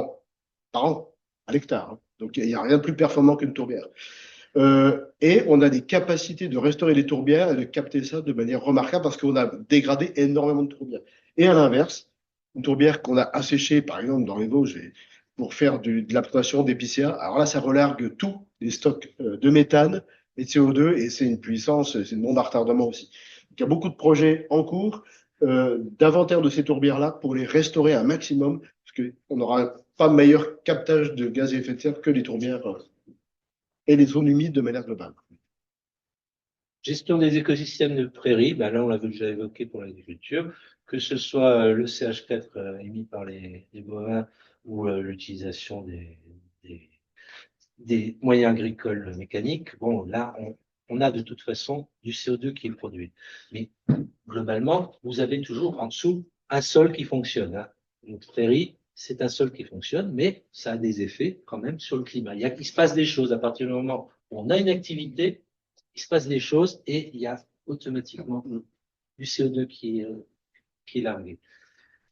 an, à l'hectare. Hein. Donc, il n'y a rien de plus performant qu'une tourbière. Et on a des capacités de restaurer les tourbières et de capter ça de manière remarquable parce qu'on a dégradé énormément de tourbières. Et à l'inverse, une tourbière qu'on a asséchée, par exemple, dans les Vosges, pour faire de la plantation d'épicéas, alors là, ça relargue tous les stocks de méthane et de CO2 et c'est une puissance, c'est une bombe à retardement aussi. Donc, il y a beaucoup de projets en cours d'inventaire de ces tourbières-là pour les restaurer un maximum parce qu'on n'aura pas meilleur captage de gaz à effet de serre que les tourbières et les zones humides de manière globale. Gestion des écosystèmes de prairies, ben là on l'avait déjà évoqué pour l'agriculture, que ce soit le CH4 émis par les bovins ou l'utilisation des moyens agricoles mécaniques. Bon, là on a de toute façon du CO2 qui est produit. Mais globalement, vous avez toujours en dessous un sol qui fonctionne. Hein. Une prairie, c'est un sol qui fonctionne, mais ça a des effets quand même sur le climat. Il se passe des choses à partir du moment où on a une activité, il se passe des choses et il y a automatiquement du CO2 qui est largué.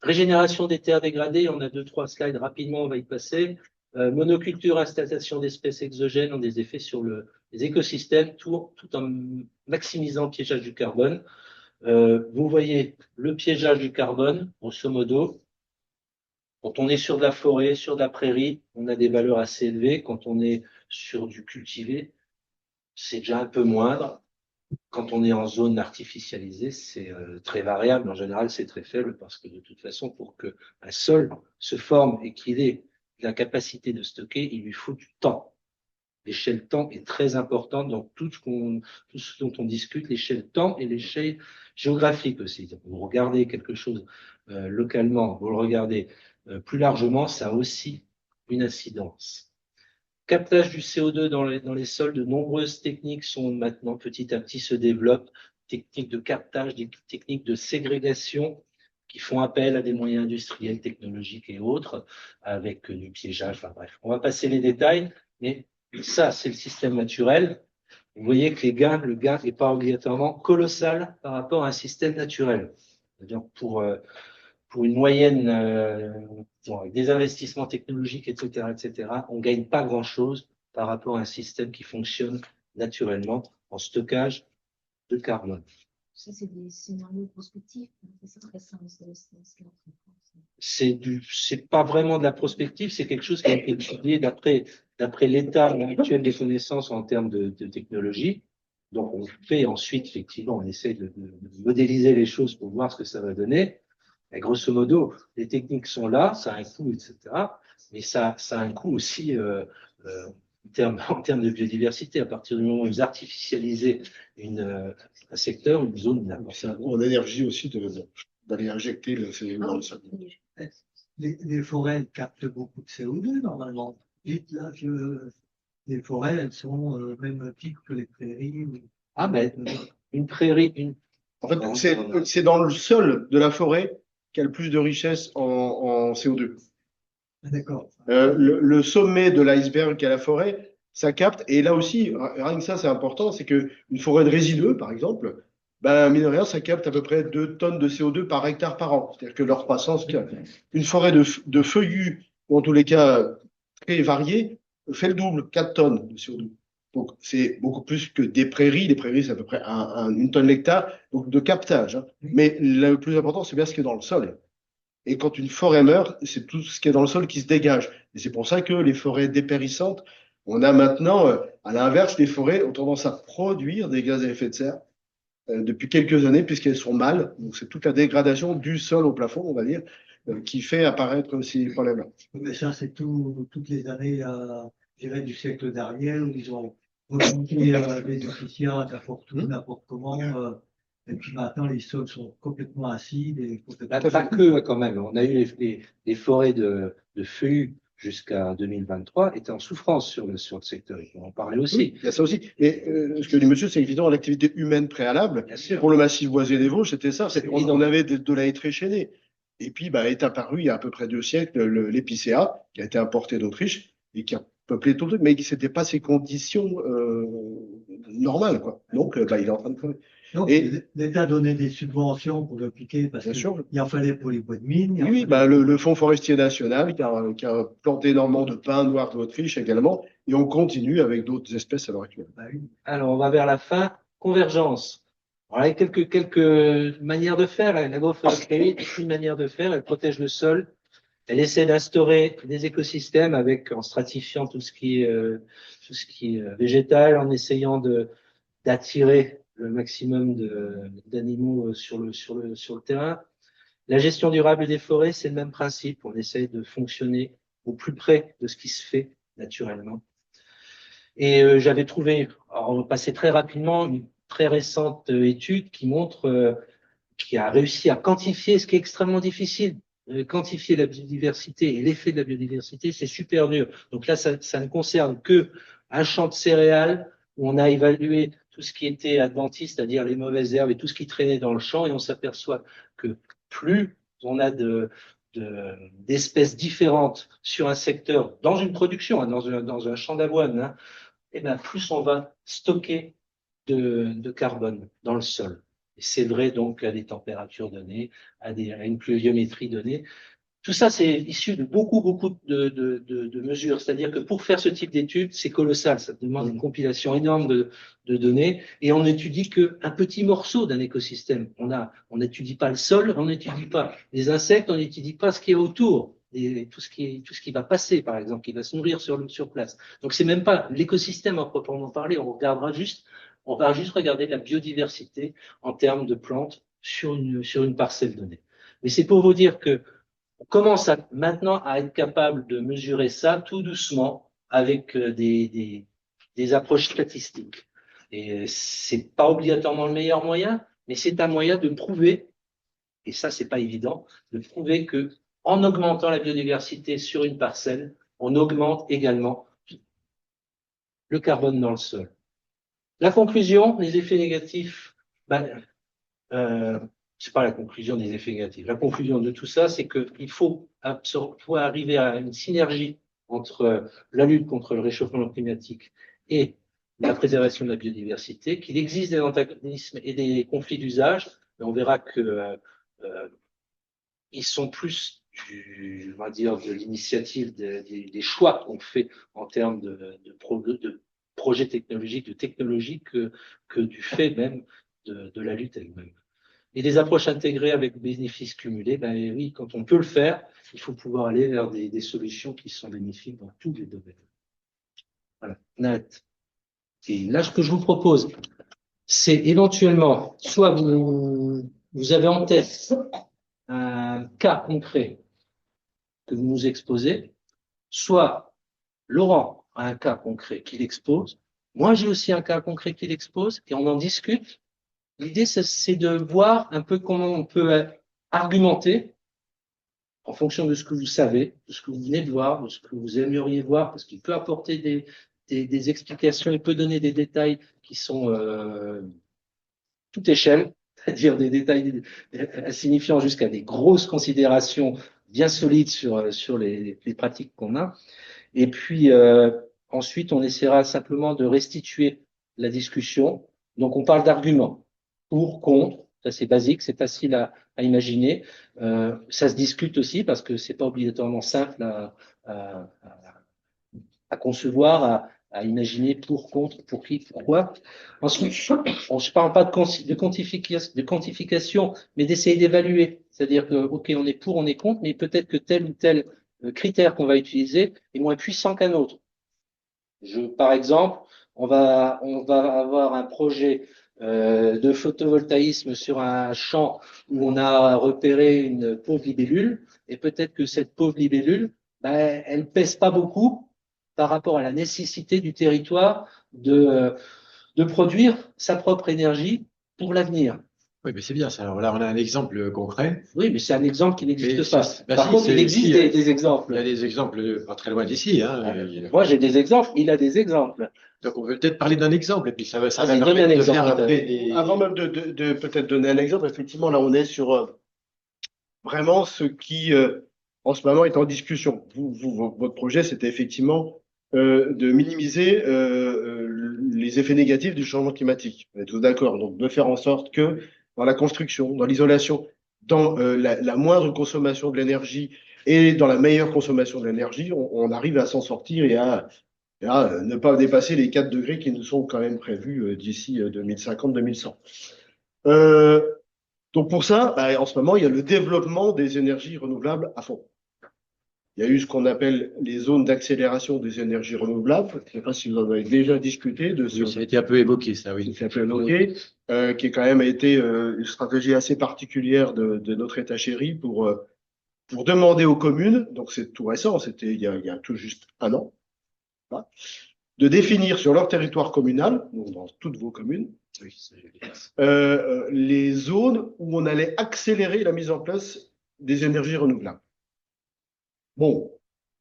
Régénération des terres dégradées, on a 2-3 slides rapidement, on va y passer. Monoculture, installation d'espèces exogènes ont des effets sur les écosystèmes, tout en maximisant le piégeage du carbone. Vous voyez le piégeage du carbone, grosso modo. Quand on est sur de la forêt, sur de la prairie, on a des valeurs assez élevées. Quand on est sur du cultivé, c'est déjà un peu moindre. Quand on est en zone artificialisée, c'est très variable. En général, c'est très faible parce que de toute façon, pour qu'un sol se forme et qu'il ait la capacité de stocker, il lui faut du temps. L'échelle temps est très importante dans tout ce dont on discute, l'échelle temps et l'échelle géographique aussi. Donc, vous regardez quelque chose localement, vous le regardez plus largement, ça a aussi une incidence. Captage du CO2 dans les sols, de nombreuses techniques sont maintenant petit à petit se développent, techniques de captage, des techniques de ségrégation qui font appel à des moyens industriels, technologiques et autres, avec du piégeage, enfin bref. On va passer les détails, mais ça, c'est le système naturel. Vous voyez que le gain n'est pas obligatoirement colossal par rapport à un système naturel. C'est-à-dire pour une moyenne, avec des investissements technologiques, etc., on ne gagne pas grand-chose par rapport à un système qui fonctionne naturellement en stockage de carbone. Ça, c'est des scénarios prospectifs. C'est ça, c'est pas vraiment de la prospective, c'est quelque chose qui a été étudié d'après l'état actuel des connaissances en termes de technologie. Donc, on fait ensuite, effectivement, on essaie de modéliser les choses pour voir ce que ça va donner. Et grosso modo, les techniques sont là, ça a un coût, etc. Mais ça a un coût aussi en termes de biodiversité. À partir du moment où vous artificialisez un secteur, une zone, C'est un gros en énergie aussi d'aller injecter le CO2 dans le sol. Les forêts elles captent beaucoup de CO2 normalement. Dites là que les forêts, elles sont même type que les prairies. Ah ben, une prairie, En fait, c'est dans le sol de la forêt qu'il y a le plus de richesse en CO2. D'accord. Le sommet de l'iceberg qu'est la forêt, ça capte. Et là aussi, rien que ça, c'est important, c'est que une forêt de résineux, par exemple, ben, mine de rien, ça capte à peu près 2 tonnes de CO2 par hectare par an. C'est-à-dire que leur croissance, une forêt de feuillus, ou en tous les cas très variée, fait le double, 4 tonnes de CO2. Donc, c'est beaucoup plus que des prairies. Les prairies, c'est à peu près 1 tonne l'hectare, donc de captage. Hein. Mais le plus important, c'est bien ce qui est dans le sol. Et quand une forêt meurt, c'est tout ce qui est dans le sol qui se dégage. Et c'est pour ça que les forêts dépérissantes, on a maintenant, à l'inverse, les forêts ont tendance à produire des gaz à effet de serre depuis quelques années, puisqu'elles sont mâles. Donc, c'est toute la dégradation du sol au plafond, on va dire, qui fait apparaître ces problèmes-là. Mais ça, c'est toutes les années, je dirais, du siècle dernier, où ils ont remonté les officiers n'importe où, n'importe comment. Et puis maintenant, les sols sont complètement acides. Et pas que quand même. On a eu les forêts de feuillus jusqu'à 2023 étaient en souffrance sur le secteur. Il faut en parler aussi. Oui, il y a ça aussi. Et ce que dit monsieur, c'est évidemment l'activité humaine préalable. Bien sûr. Pour le massif boisé des Vosges, c'était ça. On avait de la haie très chaînée. Et puis, est apparu il y a à peu près 2 siècles l'épicéa, qui a été importé d'Autriche et qui a peuplé tout le truc, mais ce n'était pas ces conditions normales, quoi. Donc, il est en train de crever. Donc, Et l'État donnait des subventions pour l'appliquer parce bien qu'il sûr, en fallait pour les bois de mine. il en oui, fallait bah, pour- le Fonds forestier national qui a planté énormément de pins noirs d'Autriche également, et on continue avec d'autres espèces à l'heure actuelle. Bah oui. Alors, on va vers la fin. Convergence. Alors, il y a quelques manières de faire. L'agroforesterie est une manière de faire. Elle protège le sol. Elle essaie d'instaurer des écosystèmes en stratifiant tout ce qui est végétal, en essayant d'attirer le maximum d'animaux sur le terrain. La gestion durable des forêts, c'est le même principe. On essaye de fonctionner au plus près de ce qui se fait naturellement. Et j'avais trouvé, alors on va passer très rapidement, une très récente étude qui montre, qui a réussi à quantifier ce qui est extrêmement difficile. Quantifier la biodiversité et l'effet de la biodiversité, c'est super dur. Donc là, ça ne concerne que un champ de céréales où on a évalué tout ce qui était adventiste, c'est-à-dire les mauvaises herbes et tout ce qui traînait dans le champ, et on s'aperçoit que plus on a d'espèces différentes sur un secteur, dans une production, hein, dans un champ d'avoine, hein, et bien plus on va stocker de carbone dans le sol. Et c'est vrai donc à des températures données, à une pluviométrie donnée. Tout ça, c'est issu de beaucoup de mesures. C'est-à-dire que pour faire ce type d'études, c'est colossal. Ça demande une compilation énorme de données. Et on n'étudie qu'un petit morceau d'un écosystème. On n'étudie pas le sol, on n'étudie pas les insectes, on n'étudie pas ce qui est autour. Et tout ce qui va passer, par exemple, qui va se nourrir sur place. Donc, c'est même pas l'écosystème à proprement parler. On va juste regarder la biodiversité en termes de plantes sur une parcelle donnée. Mais c'est pour vous dire que on commence maintenant à être capable de mesurer ça tout doucement avec des approches statistiques. Et c'est pas obligatoirement le meilleur moyen, mais c'est un moyen de prouver, et ça c'est pas évident, de prouver que en augmentant la biodiversité sur une parcelle, on augmente également le carbone dans le sol. La conclusion, les effets négatifs, c'est pas la conclusion des effets négatifs. La conclusion de tout ça, c'est qu'il faut arriver à une synergie entre la lutte contre le réchauffement climatique et la préservation de la biodiversité, qu'il existe des antagonismes et des conflits d'usage, mais on verra que ils sont plus on va dire, de l'initiative des choix qu'on fait en termes de projets technologiques, de technologie que du fait même de la lutte elle-même. Et des approches intégrées avec bénéfices cumulés, ben oui, quand on peut le faire, il faut pouvoir aller vers des solutions qui sont bénéfiques dans tous les domaines. Voilà, net. Et là, ce que je vous propose, c'est éventuellement, soit vous avez en tête un cas concret que vous nous exposez, soit Laurent a un cas concret qu'il expose, moi j'ai aussi un cas concret qu'il expose, et on en discute. L'idée, c'est de voir un peu comment on peut argumenter en fonction de ce que vous savez, de ce que vous venez de voir, de ce que vous aimeriez voir, parce qu'il peut apporter des explications, il peut donner des détails qui sont toute échelle, c'est-à-dire des détails signifiant jusqu'à des grosses considérations bien solides sur les pratiques qu'on a. Et puis, ensuite, on essaiera simplement de restituer la discussion. Donc, on parle d'arguments pour, contre. Ça, c'est basique, c'est facile à imaginer. Ça se discute aussi parce que c'est pas obligatoirement simple à concevoir, à imaginer pour, contre, pour qui, pourquoi. Ensuite, je parle pas de quantification, mais d'essayer d'évaluer. C'est-à-dire que, OK, on est pour, on est contre, mais peut-être que tel ou tel critère qu'on va utiliser est moins puissant qu'un autre. Par exemple, on va avoir un projet de photovoltaïsme sur un champ où on a repéré une pauvre libellule, et peut-être que cette pauvre libellule, ben, elle pèse pas beaucoup par rapport à la nécessité du territoire de produire sa propre énergie pour l'avenir. Oui, mais c'est bien ça. Alors là, on a un exemple concret. Oui, mais c'est un exemple qui Mais n'existe pas. bah Par si, contre, il existe des exemples. Il y a des exemples pas très loin d'ici. Hein. Moi, j'ai des exemples, il a des exemples. Donc, on peut peut-être parler d'un exemple, et puis ça va Vas-y, donne permettre un de exemple, faire après peut-être. des... Avant même de peut-être donner un exemple, effectivement, là, on est sur vraiment ce qui, en ce moment, est en discussion. Votre projet, c'était effectivement de minimiser les effets négatifs du changement climatique. On est tous d'accord. Donc, de faire en sorte que dans la construction, dans l'isolation, dans la moindre consommation de l'énergie et dans la meilleure consommation de l'énergie, on arrive à s'en sortir et à ne pas dépasser les 4 degrés qui nous sont quand même prévus d'ici 2050-2100. Donc pour ça, bah, en ce moment, il y a le développement des énergies renouvelables à fond. Il y a eu ce qu'on appelle les zones d'accélération des énergies renouvelables. Je ne sais pas si vous en avez déjà discuté de ce. Oui, ça a été un peu évoqué, ça, oui. Ça a été évoqué, qui quand même a été une stratégie assez particulière de notre État chéri pour demander aux communes, donc c'est tout récent, c'était il y a tout juste un an, voilà, de définir sur leur territoire communal, donc dans toutes vos communes, Oui, ça, je l'ai dit. les zones où on allait accélérer la mise en place des énergies renouvelables. Bon,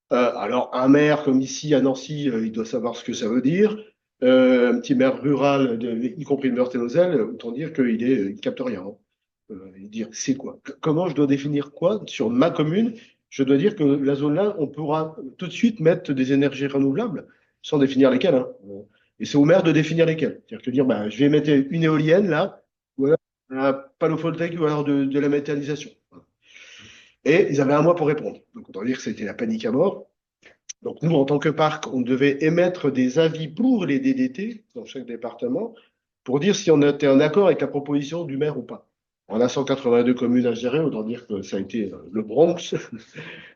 alors un maire comme ici à Nancy, il doit savoir ce que ça veut dire. Un petit maire rural, y compris de Meurthe-et-Moselle, autant dire il capte rien. Hein. Il dire c'est quoi? Comment je dois définir quoi sur ma commune? Je dois dire que la zone là, on pourra tout de suite mettre des énergies renouvelables sans définir lesquelles. Hein. Et c'est au maire de définir lesquelles. C'est-à-dire que dire, bah, je vais mettre une éolienne là, ou alors un panneau photovoltaïque, ou alors de la méthanisation. Et ils avaient un mois pour répondre. Donc, autant dire que c'était la panique à mort. Donc, nous, en tant que parc, on devait émettre des avis pour les DDT dans chaque département pour dire si on était en accord avec la proposition du maire ou pas. On a 182 communes à gérer, autant dire que ça a été le Bronx,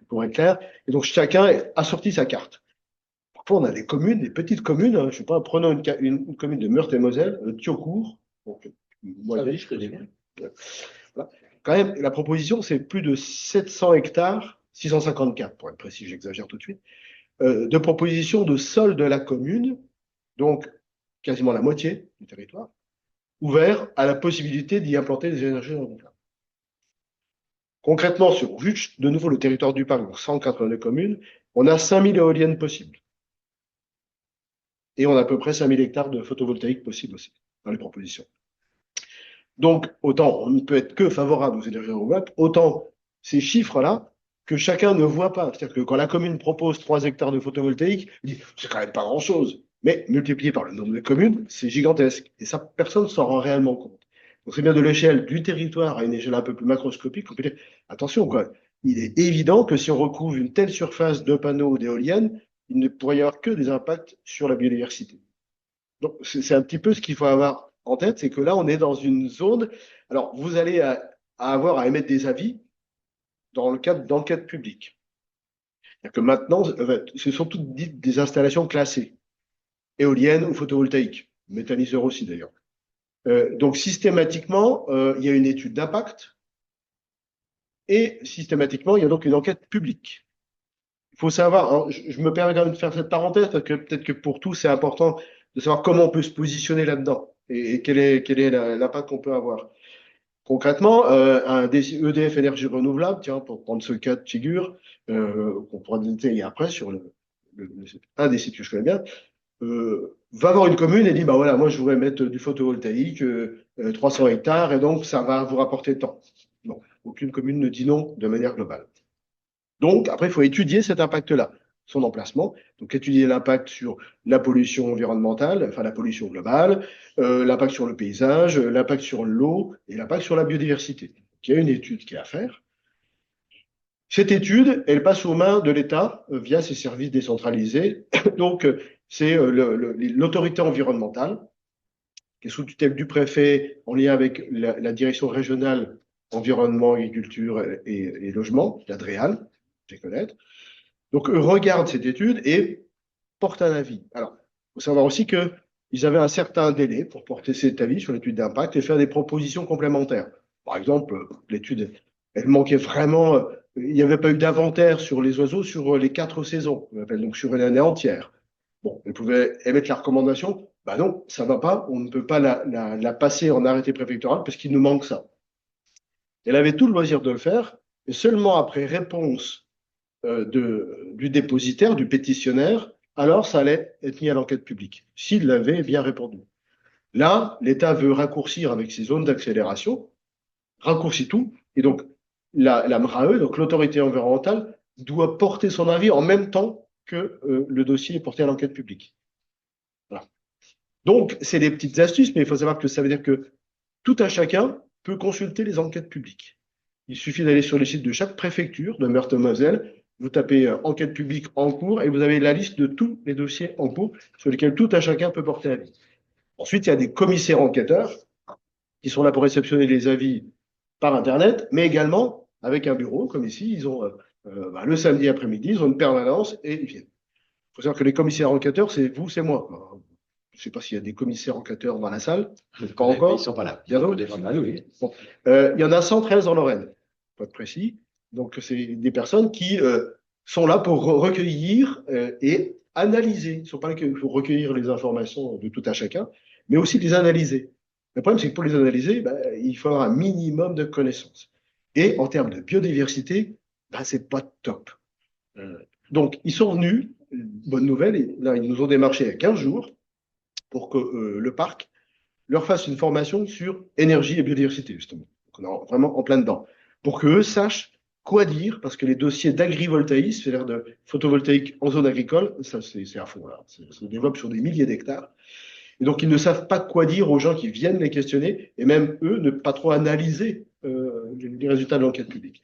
pour être clair. Et donc, chacun a sorti sa carte. Parfois, on a des communes, des petites communes. Hein, je sais pas, prenons une commune de Meurthe-et-Moselle, Thiocourt. Donc, Ah oui, je connais bien. Voilà. Quand même, la proposition, c'est plus de 700 hectares, 654 pour être précis, j'exagère tout de suite, de propositions de sol de la commune, donc quasiment la moitié du territoire, ouvert à la possibilité d'y implanter des énergies renouvelables. Concrètement, sur juste de nouveau le territoire du parc, donc 182 communes, on a 5000 éoliennes possibles. Et on a à peu près 5000 hectares de photovoltaïque possibles aussi, dans les propositions. Donc, autant on ne peut être que favorable aux énergies renouvelables, autant ces chiffres-là, que chacun ne voit pas. C'est-à-dire que quand la commune propose 3 hectares de photovoltaïque, il dit, c'est quand même pas grand-chose. Mais multiplié par le nombre de communes, c'est gigantesque. Et ça, personne ne s'en rend réellement compte. Donc, c'est bien de l'échelle du territoire à une échelle un peu plus macroscopique qu'on peut dire, attention, quoi. Il est évident que si on recouvre une telle surface de panneaux ou d'éoliennes, il ne pourrait y avoir que des impacts sur la biodiversité. Donc, c'est un petit peu ce qu'il faut avoir en tête, c'est que là, on est dans une zone. Alors, vous allez avoir à émettre des avis dans le cadre d'enquêtes publiques. C'est-à-dire que maintenant, ce sont toutes dites des installations classées, éoliennes ou photovoltaïques, méthaniseurs aussi d'ailleurs. Donc, systématiquement, il y a une étude d'impact et systématiquement, il y a donc une enquête publique. Il faut savoir, hein, je me permets quand même de faire cette parenthèse parce que peut-être que pour tous, c'est important de savoir comment on peut se positionner là-dedans et quel est l'impact qu'on peut avoir. Concrètement, un EDF Énergie Renouvelable, tiens, pour prendre ce cas de figure, qu'on pourra détailler après sur un des sites que je connais bien, va voir une commune et dit, bah voilà, moi je voudrais mettre du photovoltaïque, 300 hectares, et donc ça va vous rapporter tant. Non, aucune commune ne dit non de manière globale. Donc, après, il faut étudier cet impact-là, son emplacement. Donc, étudier l'impact sur la pollution environnementale, enfin la pollution globale, l'impact sur le paysage, l'impact sur l'eau et l'impact sur la biodiversité. Il y a une étude qui est à faire. Cette étude, elle passe aux mains de l'État via ses services décentralisés. Donc, c'est l'autorité environnementale qui est sous tutelle du préfet en lien avec la direction régionale environnement, agriculture et logement, la DREAL, je les connais. Donc, eux regardent cette étude et portent un avis. Alors, il faut savoir aussi qu'ils avaient un certain délai pour porter cet avis sur l'étude d'impact et faire des propositions complémentaires. Par exemple, l'étude, elle manquait vraiment, il n'y avait pas eu d'inventaire sur les oiseaux sur les 4 saisons, on appelle donc sur une année entière. Bon, elle pouvait émettre la recommandation, bah non, ça ne va pas, on ne peut pas la passer en arrêté préfectoral parce qu'il nous manque ça. Elle avait tout le loisir de le faire, et seulement après réponse du dépositaire, du pétitionnaire, alors ça allait être mis à l'enquête publique, s'il l'avait bien répondu. Là, l'État veut raccourcir avec ses zones d'accélération, raccourcit tout, et donc la MRAE, donc l'autorité environnementale, doit porter son avis en même temps que le dossier est porté à l'enquête publique. Voilà. Donc, c'est des petites astuces, mais il faut savoir que ça veut dire que tout un chacun peut consulter les enquêtes publiques. Il suffit d'aller sur les sites de chaque préfecture de Meurthe-et-Moselle, vous tapez enquête publique en cours et vous avez la liste de tous les dossiers en cours sur lesquels tout un chacun peut porter avis. Ensuite, il y a des commissaires enquêteurs qui sont là pour réceptionner les avis par Internet, mais également avec un bureau, comme ici, ils ont le samedi après-midi, ils ont une permanence et ils viennent. Il faut savoir que les commissaires enquêteurs, c'est vous, c'est moi. Je ne sais pas s'il y a des commissaires enquêteurs dans la salle. Pas encore. Ils ne sont pas là. Bientôt. Ah oui. Bon. Il y en a 113 en Lorraine, pour être précis. Donc, c'est des personnes qui sont là pour recueillir et analyser. Ils ne sont pas là pour recueillir les informations de tout un chacun, mais aussi les analyser. Le problème, c'est que pour les analyser, il faut avoir un minimum de connaissances. Et en termes de biodiversité, c'est pas top. Donc, ils sont venus, bonne nouvelle, et là, ils nous ont démarché il y a 15 jours pour que le parc leur fasse une formation sur énergie et biodiversité, justement. Donc, on est vraiment en plein dedans. Pour qu'eux sachent quoi dire, parce que les dossiers d'agrivoltaïsme, c'est-à-dire de photovoltaïque en zone agricole, ça, c'est à fond, là. Ça se développe sur des milliers d'hectares. Et donc, ils ne savent pas quoi dire aux gens qui viennent les questionner, et même eux, ne pas trop analyser les résultats de l'enquête publique.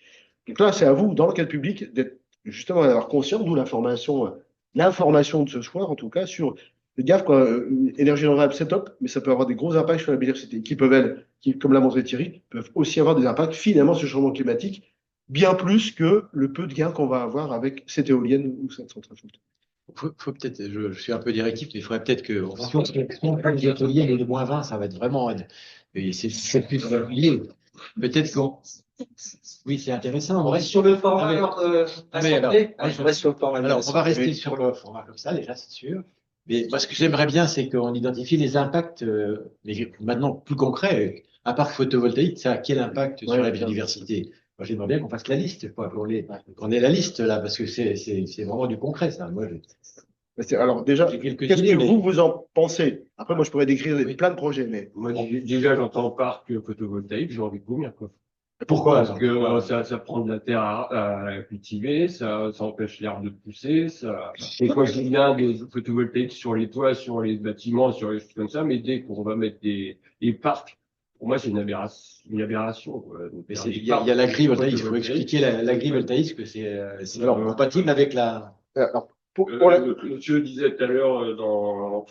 Donc là, c'est à vous, dans l'enquête publique, d'être justement d'avoir conscience, d'où l'information de ce soir, en tout cas, sur faites gaffe, quoi, énergie renouvelable, c'est top, mais ça peut avoir des gros impacts sur la biodiversité, qui, comme l'a montré Thierry, peuvent aussi avoir des impacts finalement sur le changement climatique, bien plus que le peu de gains qu'on va avoir avec cette éolienne ou cette centrale photovoltaïque. Faut peut-être, je suis un peu directif, mais il faudrait peut-être que, si on prend les ateliers, les moins 20, ça va être vraiment, et c'est plus lié. Peut-être qu'on, oui, c'est intéressant. On reste sur le format, on reste sur le format. Alors, on va rester sur le format comme ça, déjà, c'est sûr. Mais moi, ce que j'aimerais bien, c'est qu'on identifie les impacts, maintenant plus concrets. Un parc photovoltaïque, ça a quel impact sur la biodiversité? Moi, j'aimerais bien qu'on fasse la liste, quoi, qu'on ait la liste là, parce que c'est vraiment du concret, ça. Moi, Alors déjà, j'ai quelques qu'est-ce idées, que mais vous en pensez? Après, moi, je pourrais décrire plein de projets, mais Moi, déjà, j'entends parc photovoltaïque, j'ai envie de vomir, quoi. pourquoi? Parce que ça prend de la terre à cultiver, ça empêche l'herbe de pousser, et quand je dis bien des photovoltaïques sur les toits, sur les bâtiments, sur les choses comme ça, mais dès qu'on va mettre des parcs, pour moi, c'est une aberration, quoi. Donc, mais faire des il y a parcs l'agrivoltaïque, il faut photovoltaïques. expliquer l'agrivoltaïque, que c'est alors compatible avec la. Alors, Monsieur disait tout à l'heure dans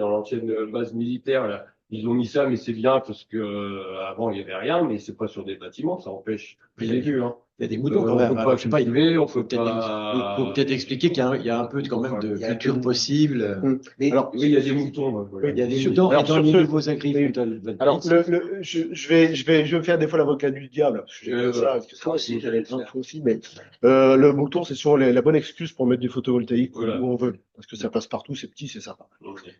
l'ancienne base militaire, là, ils ont mis ça, mais c'est bien parce que avant il y avait rien, mais c'est pas sur des bâtiments, ça empêche. Je l'ai vu, hein. Il y a des moutons quand On même. peut pas Alors, je sais pas, cultiver, on faut peut pas. faut peut-être expliquer qu'il y a un peu quand même de culture possible. Mais alors, Oui, il y a des moutons. Voilà. Il y a des Sur- moutons alors, et dans sur les ce- nouveaux agrivoltaïques. alors je vais me faire des fois l'avocat du diable, parce que j'ai ça, parce que toi aussi, j'allais le faire. faut aussi, mais le mouton, c'est souvent la bonne excuse pour mettre du photovoltaïque Voilà. où on veut, parce que ça passe partout, c'est petit, c'est sympa. Ok.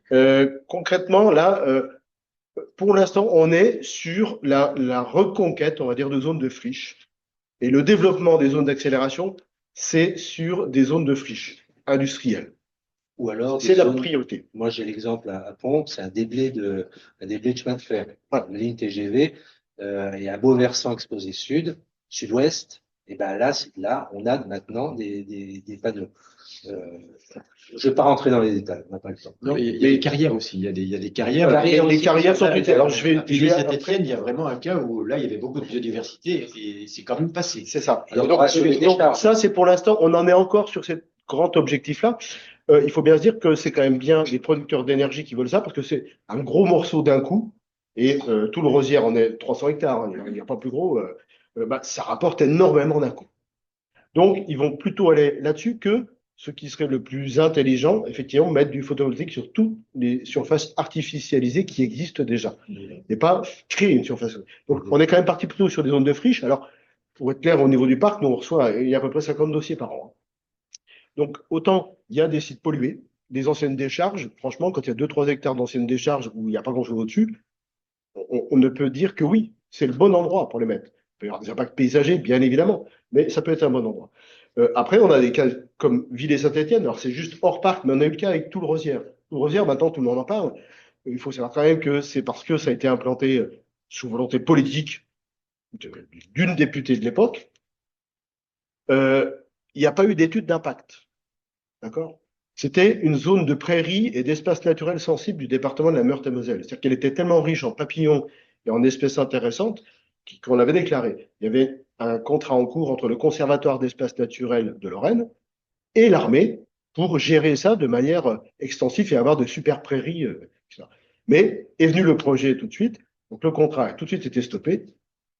Concrètement, là, pour l'instant, on est sur la reconquête, on va dire, de zones de friches. Et le développement des zones d'accélération, c'est sur des zones de friches industrielles. Ou alors, C'est la priorité. moi, j'ai l'exemple à Pont, c'est un déblai de chemin de fer. Voilà. Une ligne TGV, il y a un beau versant exposé sud-ouest, et ben là, on a maintenant des panneaux. Je ne vais pas rentrer dans les détails, on n'a pas le temps. Non, il y a des carrières aussi. Il y a des carrières. Les carrières sont utilisées. Alors, je vais Saint-Étienne, il y a vraiment un cas où là, il y avait beaucoup de biodiversité et c'est quand même passé. c'est ça. Alors, Donc, on va soulever des donc, charges. ça, c'est pour l'instant, on en est encore sur ce grand objectif-là. Il faut bien se dire que c'est quand même bien les producteurs d'énergie qui veulent ça, parce que c'est un gros morceau d'un coup. Et tout le Rosière, on est 300 hectares, hein, il n'y a pas plus gros. Ça rapporte énormément d'un coup. Donc, ils vont plutôt aller là-dessus que ce qui serait le plus intelligent, effectivement, mettre du photovoltaïque sur toutes les surfaces artificialisées qui existent déjà. Et pas créer une surface. Donc, on est quand même parti plutôt sur des zones de friche. Alors, pour être clair, au niveau du parc, nous, on reçoit, il y a à peu près 50 dossiers par an. Donc, autant il y a des sites pollués, des anciennes décharges. Franchement, quand il y a 2-3 hectares d'anciennes décharges où il n'y a pas grand-chose au-dessus, on ne peut dire que oui, c'est le bon endroit pour les mettre. Il peut y avoir des impacts paysagers, bien évidemment, mais ça peut être un bon endroit. Après, on a des cas comme Villers-Saint-Étienne. Alors, c'est juste hors parc, mais on a eu le cas avec tout le Rosière. Tout le Rosière, maintenant, tout le monde en parle. Il faut savoir quand même que c'est parce que ça a été implanté sous volonté politique d'une députée de l'époque. Il n'y a pas eu d'étude d'impact. D'accord? C'était une zone de prairies et d'espaces naturels sensibles du département de la Meurthe-et-Moselle. C'est-à-dire qu'elle était tellement riche en papillons et en espèces intéressantes qu'on l'avait déclarée. Il y avait un contrat en cours entre le Conservatoire d'espaces naturels de Lorraine et l'armée pour gérer ça de manière extensive et avoir de super prairies. Etc. Mais est venu le projet tout de suite, donc le contrat a tout de suite été stoppé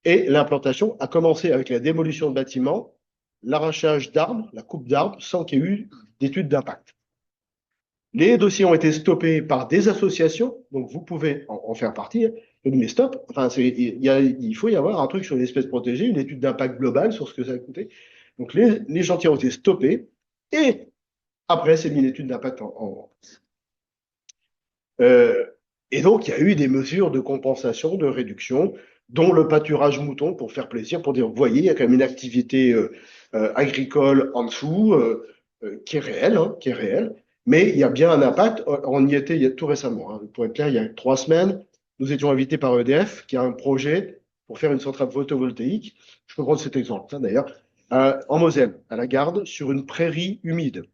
et l'implantation a commencé avec la démolition de bâtiments, l'arrachage d'arbres, la coupe d'arbres, sans qu'il y ait eu d'études d'impact. Les dossiers ont été stoppés par des associations, donc vous pouvez en faire partie. Mais stop, enfin, il faut y avoir un truc sur les espèces protégées, une étude d'impact globale sur ce que ça a coûté. Donc les chantiers ont été stoppés et après, c'est mis une étude d'impact et donc, il y a eu des mesures de compensation, de réduction, dont le pâturage mouton pour faire plaisir, pour dire, vous voyez, il y a quand même une activité agricole en dessous qui est réelle, qui est réelle. Mais il y a bien un impact. On y était il y a tout récemment. Hein. Pour être clair, il y a 3 semaines, nous étions invités par EDF, qui a un projet pour faire une centrale photovoltaïque. Je peux prendre cet exemple, hein, d'ailleurs, en Moselle, à la Garde, sur une prairie humide.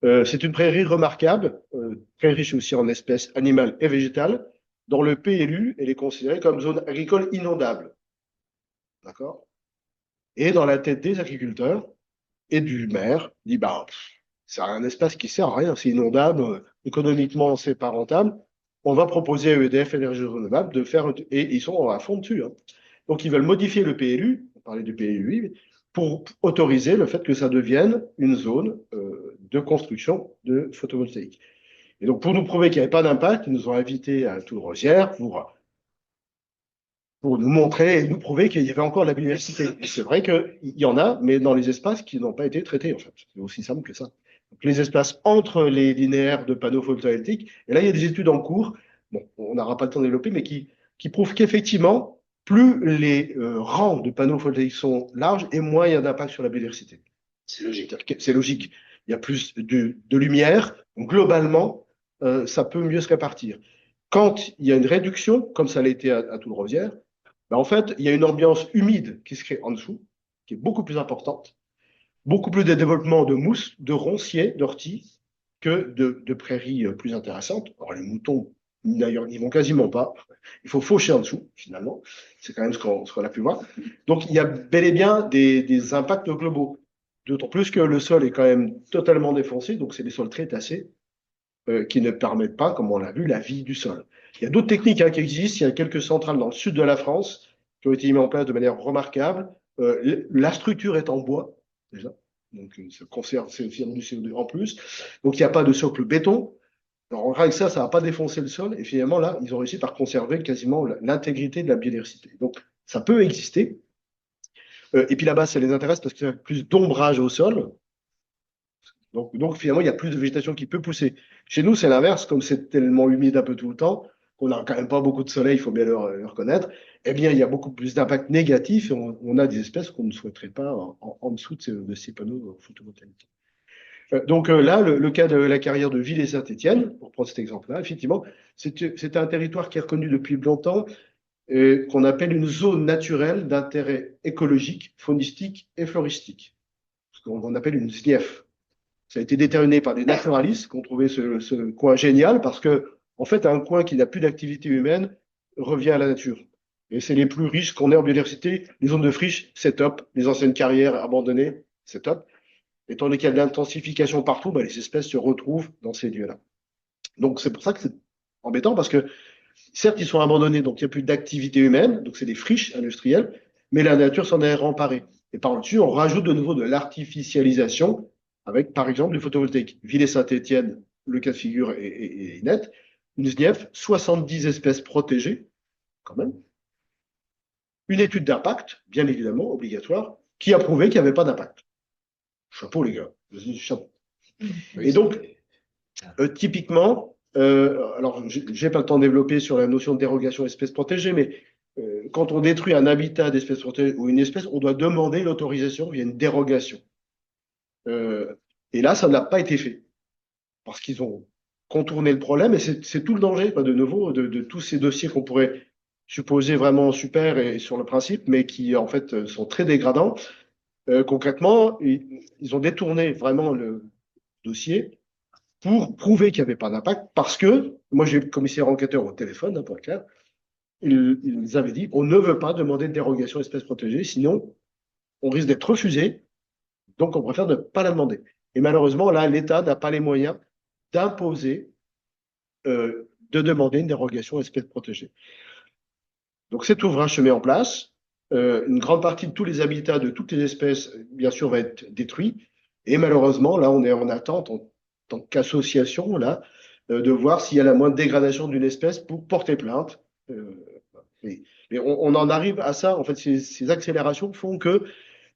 C'est une prairie remarquable, très riche aussi en espèces animales et végétales, dont le PLU, elle est considérée comme zone agricole inondable. D'accord? Et dans la tête des agriculteurs et du maire, il dit, bah, c'est un espace qui sert à rien, c'est inondable, économiquement, c'est pas rentable. On va proposer à EDF Énergie Renouvelable de faire, et ils sont à fond dessus. Hein. Donc, ils veulent modifier le PLU, on parlait du PLU, pour autoriser le fait que ça devienne une zone de construction de photovoltaïque. Et donc, pour nous prouver qu'il n'y avait pas d'impact, ils nous ont invités à Toul-Rosières pour nous montrer et nous prouver qu'il y avait encore de la biodiversité. Et c'est vrai qu'il y en a, mais dans les espaces qui n'ont pas été traités, en fait. C'est aussi simple que ça. Donc, les espaces entre les linéaires de panneaux photovoltaïques, et là, il y a des études en cours, bon, on n'aura pas le temps de développer, mais qui prouvent qu'effectivement, plus les rangs de panneaux photovoltaïques sont larges et moins il y a d'impact sur la biodiversité. C'est logique. C'est logique. Il y a plus de lumière. Donc, globalement, ça peut mieux se répartir. Quand il y a une réduction, comme ça l'a été à Toul-Rosières, ben en fait, il y a une ambiance humide qui se crée en dessous, qui est beaucoup plus importante, beaucoup plus de développement de mousses, de ronciers, d'orties, que de prairies plus intéressantes. Alors, les moutons, d'ailleurs, n'y vont quasiment pas. Il faut faucher en dessous, finalement. C'est quand même ce qu'on a pu voir. Donc, il y a bel et bien des impacts globaux. D'autant plus que le sol est quand même totalement défoncé, donc c'est des sols très tassés qui ne permettent pas, comme on l'a vu, la vie du sol. Il y a d'autres techniques qui existent. Il y a quelques centrales dans le sud de la France qui ont été mises en place de manière remarquable. La structure est en bois, déjà. Donc, ça conserve du CO2 en plus. Donc, il n'y a pas de socle béton. Alors, en règle, ça va pas défoncer le sol. Et finalement, là, ils ont réussi par conserver quasiment l'intégrité de la biodiversité. Donc, ça peut exister. Et puis là-bas, ça les intéresse parce qu'il y a plus d'ombrage au sol. Donc, finalement, il y a plus de végétation qui peut pousser. Chez nous, c'est l'inverse. Comme c'est tellement humide un peu tout le temps, qu'on n'a quand même pas beaucoup de soleil, il faut bien le reconnaître, eh bien, il y a beaucoup plus d'impact négatif et on a des espèces qu'on ne souhaiterait pas en dessous de ces panneaux photovoltaïques. Donc là, le cas de la carrière de Ville et Saint-Étienne, pour prendre cet exemple-là, effectivement, c'est un territoire qui est reconnu depuis longtemps, qu'on appelle une zone naturelle d'intérêt écologique, faunistique et floristique, ce qu'on appelle une ZNIEF. Ça a été déterminé par des naturalistes qui ont trouvé ce coin génial parce que, en fait, un coin qui n'a plus d'activité humaine revient à la nature. Et c'est les plus riches qu'on ait en biodiversité. Les zones de friche, c'est top. Les anciennes carrières abandonnées, c'est top. Et tandis qu'il y a de l'intensification partout, les espèces se retrouvent dans ces lieux-là. Donc, c'est pour ça que c'est embêtant parce que, certes, ils sont abandonnés, donc il n'y a plus d'activité humaine, donc c'est des friches industrielles, mais la nature s'en est remparée. Et par-dessus, on rajoute de nouveau de l'artificialisation avec, par exemple, du photovoltaïque. Ville et Saint-Étienne, le cas de figure est net. Une SNIEF, 70 espèces protégées, quand même. Une étude d'impact, bien évidemment, obligatoire, qui a prouvé qu'il n'y avait pas d'impact. Chapeau, les gars. Chapeau. Et donc, typiquement, alors, j'ai pas le temps de développer sur la notion de dérogation espèces protégées, mais quand on détruit un habitat d'espèces protégées ou une espèce, on doit demander l'autorisation via une dérogation. Et là, ça n'a pas été fait. Parce qu'ils ont contourné le problème, et c'est tout le danger, de nouveau, de tous ces dossiers qu'on pourrait supposer vraiment super et sur le principe, mais qui, en fait, sont très dégradants. Concrètement, ils ont détourné vraiment dossier pour prouver qu'il n'y avait pas d'impact, parce que, moi j'ai eu le commissaire enquêteur au téléphone, pour être clair, ils avaient dit, on ne veut pas demander de dérogation espèces protégées, sinon on risque d'être refusé, donc on préfère ne pas la demander. Et malheureusement, là, l'État n'a pas les moyens d'imposer, de demander une dérogation espèces protégées. Donc cet ouvrage se met en place. Une grande partie de tous les habitats de toutes les espèces, bien sûr, va être détruit. Et malheureusement, là, on est en attente, en tant qu'association, là, de voir s'il y a la moindre dégradation d'une espèce pour porter plainte. Mais on en arrive à ça. En fait, ces accélérations font que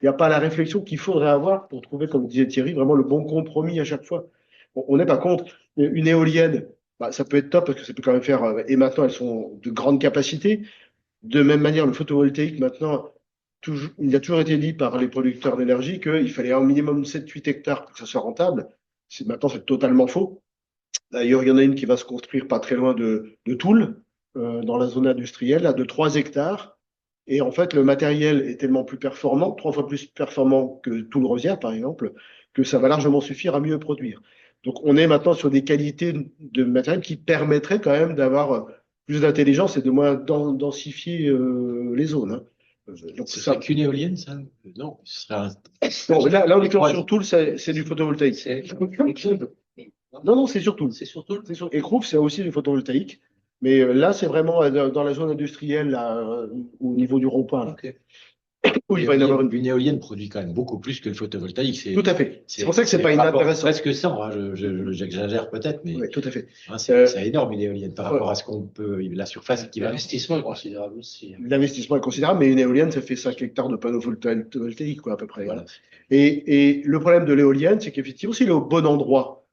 il n'y a pas la réflexion qu'il faudrait avoir pour trouver, comme disait Thierry, vraiment le bon compromis à chaque fois. On n'est pas contre. Une éolienne, bah, ça peut être top parce que ça peut quand même faire. Et maintenant, elles sont de grande capacité. De même manière, le photovoltaïque, maintenant, il a toujours été dit par les producteurs d'énergie qu'il fallait un minimum 7-8 hectares pour que ça soit rentable. Maintenant, c'est totalement faux. D'ailleurs, il y en a une qui va se construire pas très loin de Toul, dans la zone industrielle, de 3 hectares. Et en fait, le matériel est tellement plus performant, 3 fois plus performant que Toul-Rosière, par exemple, que ça va largement suffire à mieux produire. Donc, on est maintenant sur des qualités de matériel qui permettraient quand même d'avoir plus d'intelligence et de moins densifier les zones. Hein. Donc, ce serait qu'une éolienne, ça? Non, ce serait un... Non, là, on est sur Toul, c'est du photovoltaïque. Non, c'est sur Toul. C'est surtout Et Crouf, c'est aussi du photovoltaïque. Mais là, c'est vraiment dans la zone industrielle, là, au niveau du rond-point. Ok. Où il va y en avoir Une éolienne produit quand même beaucoup plus que le photovoltaïque. Tout à fait. C'est pour ça que c'est pas inintéressant. Presque 100, hein, j'exagère peut-être, mais Oui, tout à fait. Hein, c'est énorme une éolienne par rapport à ce qu'on peut, la surface qui va. L'investissement est considérable aussi. L'investissement est considérable, mais une éolienne, ça fait 5 hectares de panneaux photovoltaïques, quoi, à peu près. Voilà. Et le problème de l'éolienne, c'est qu'effectivement, s'il est au bon endroit,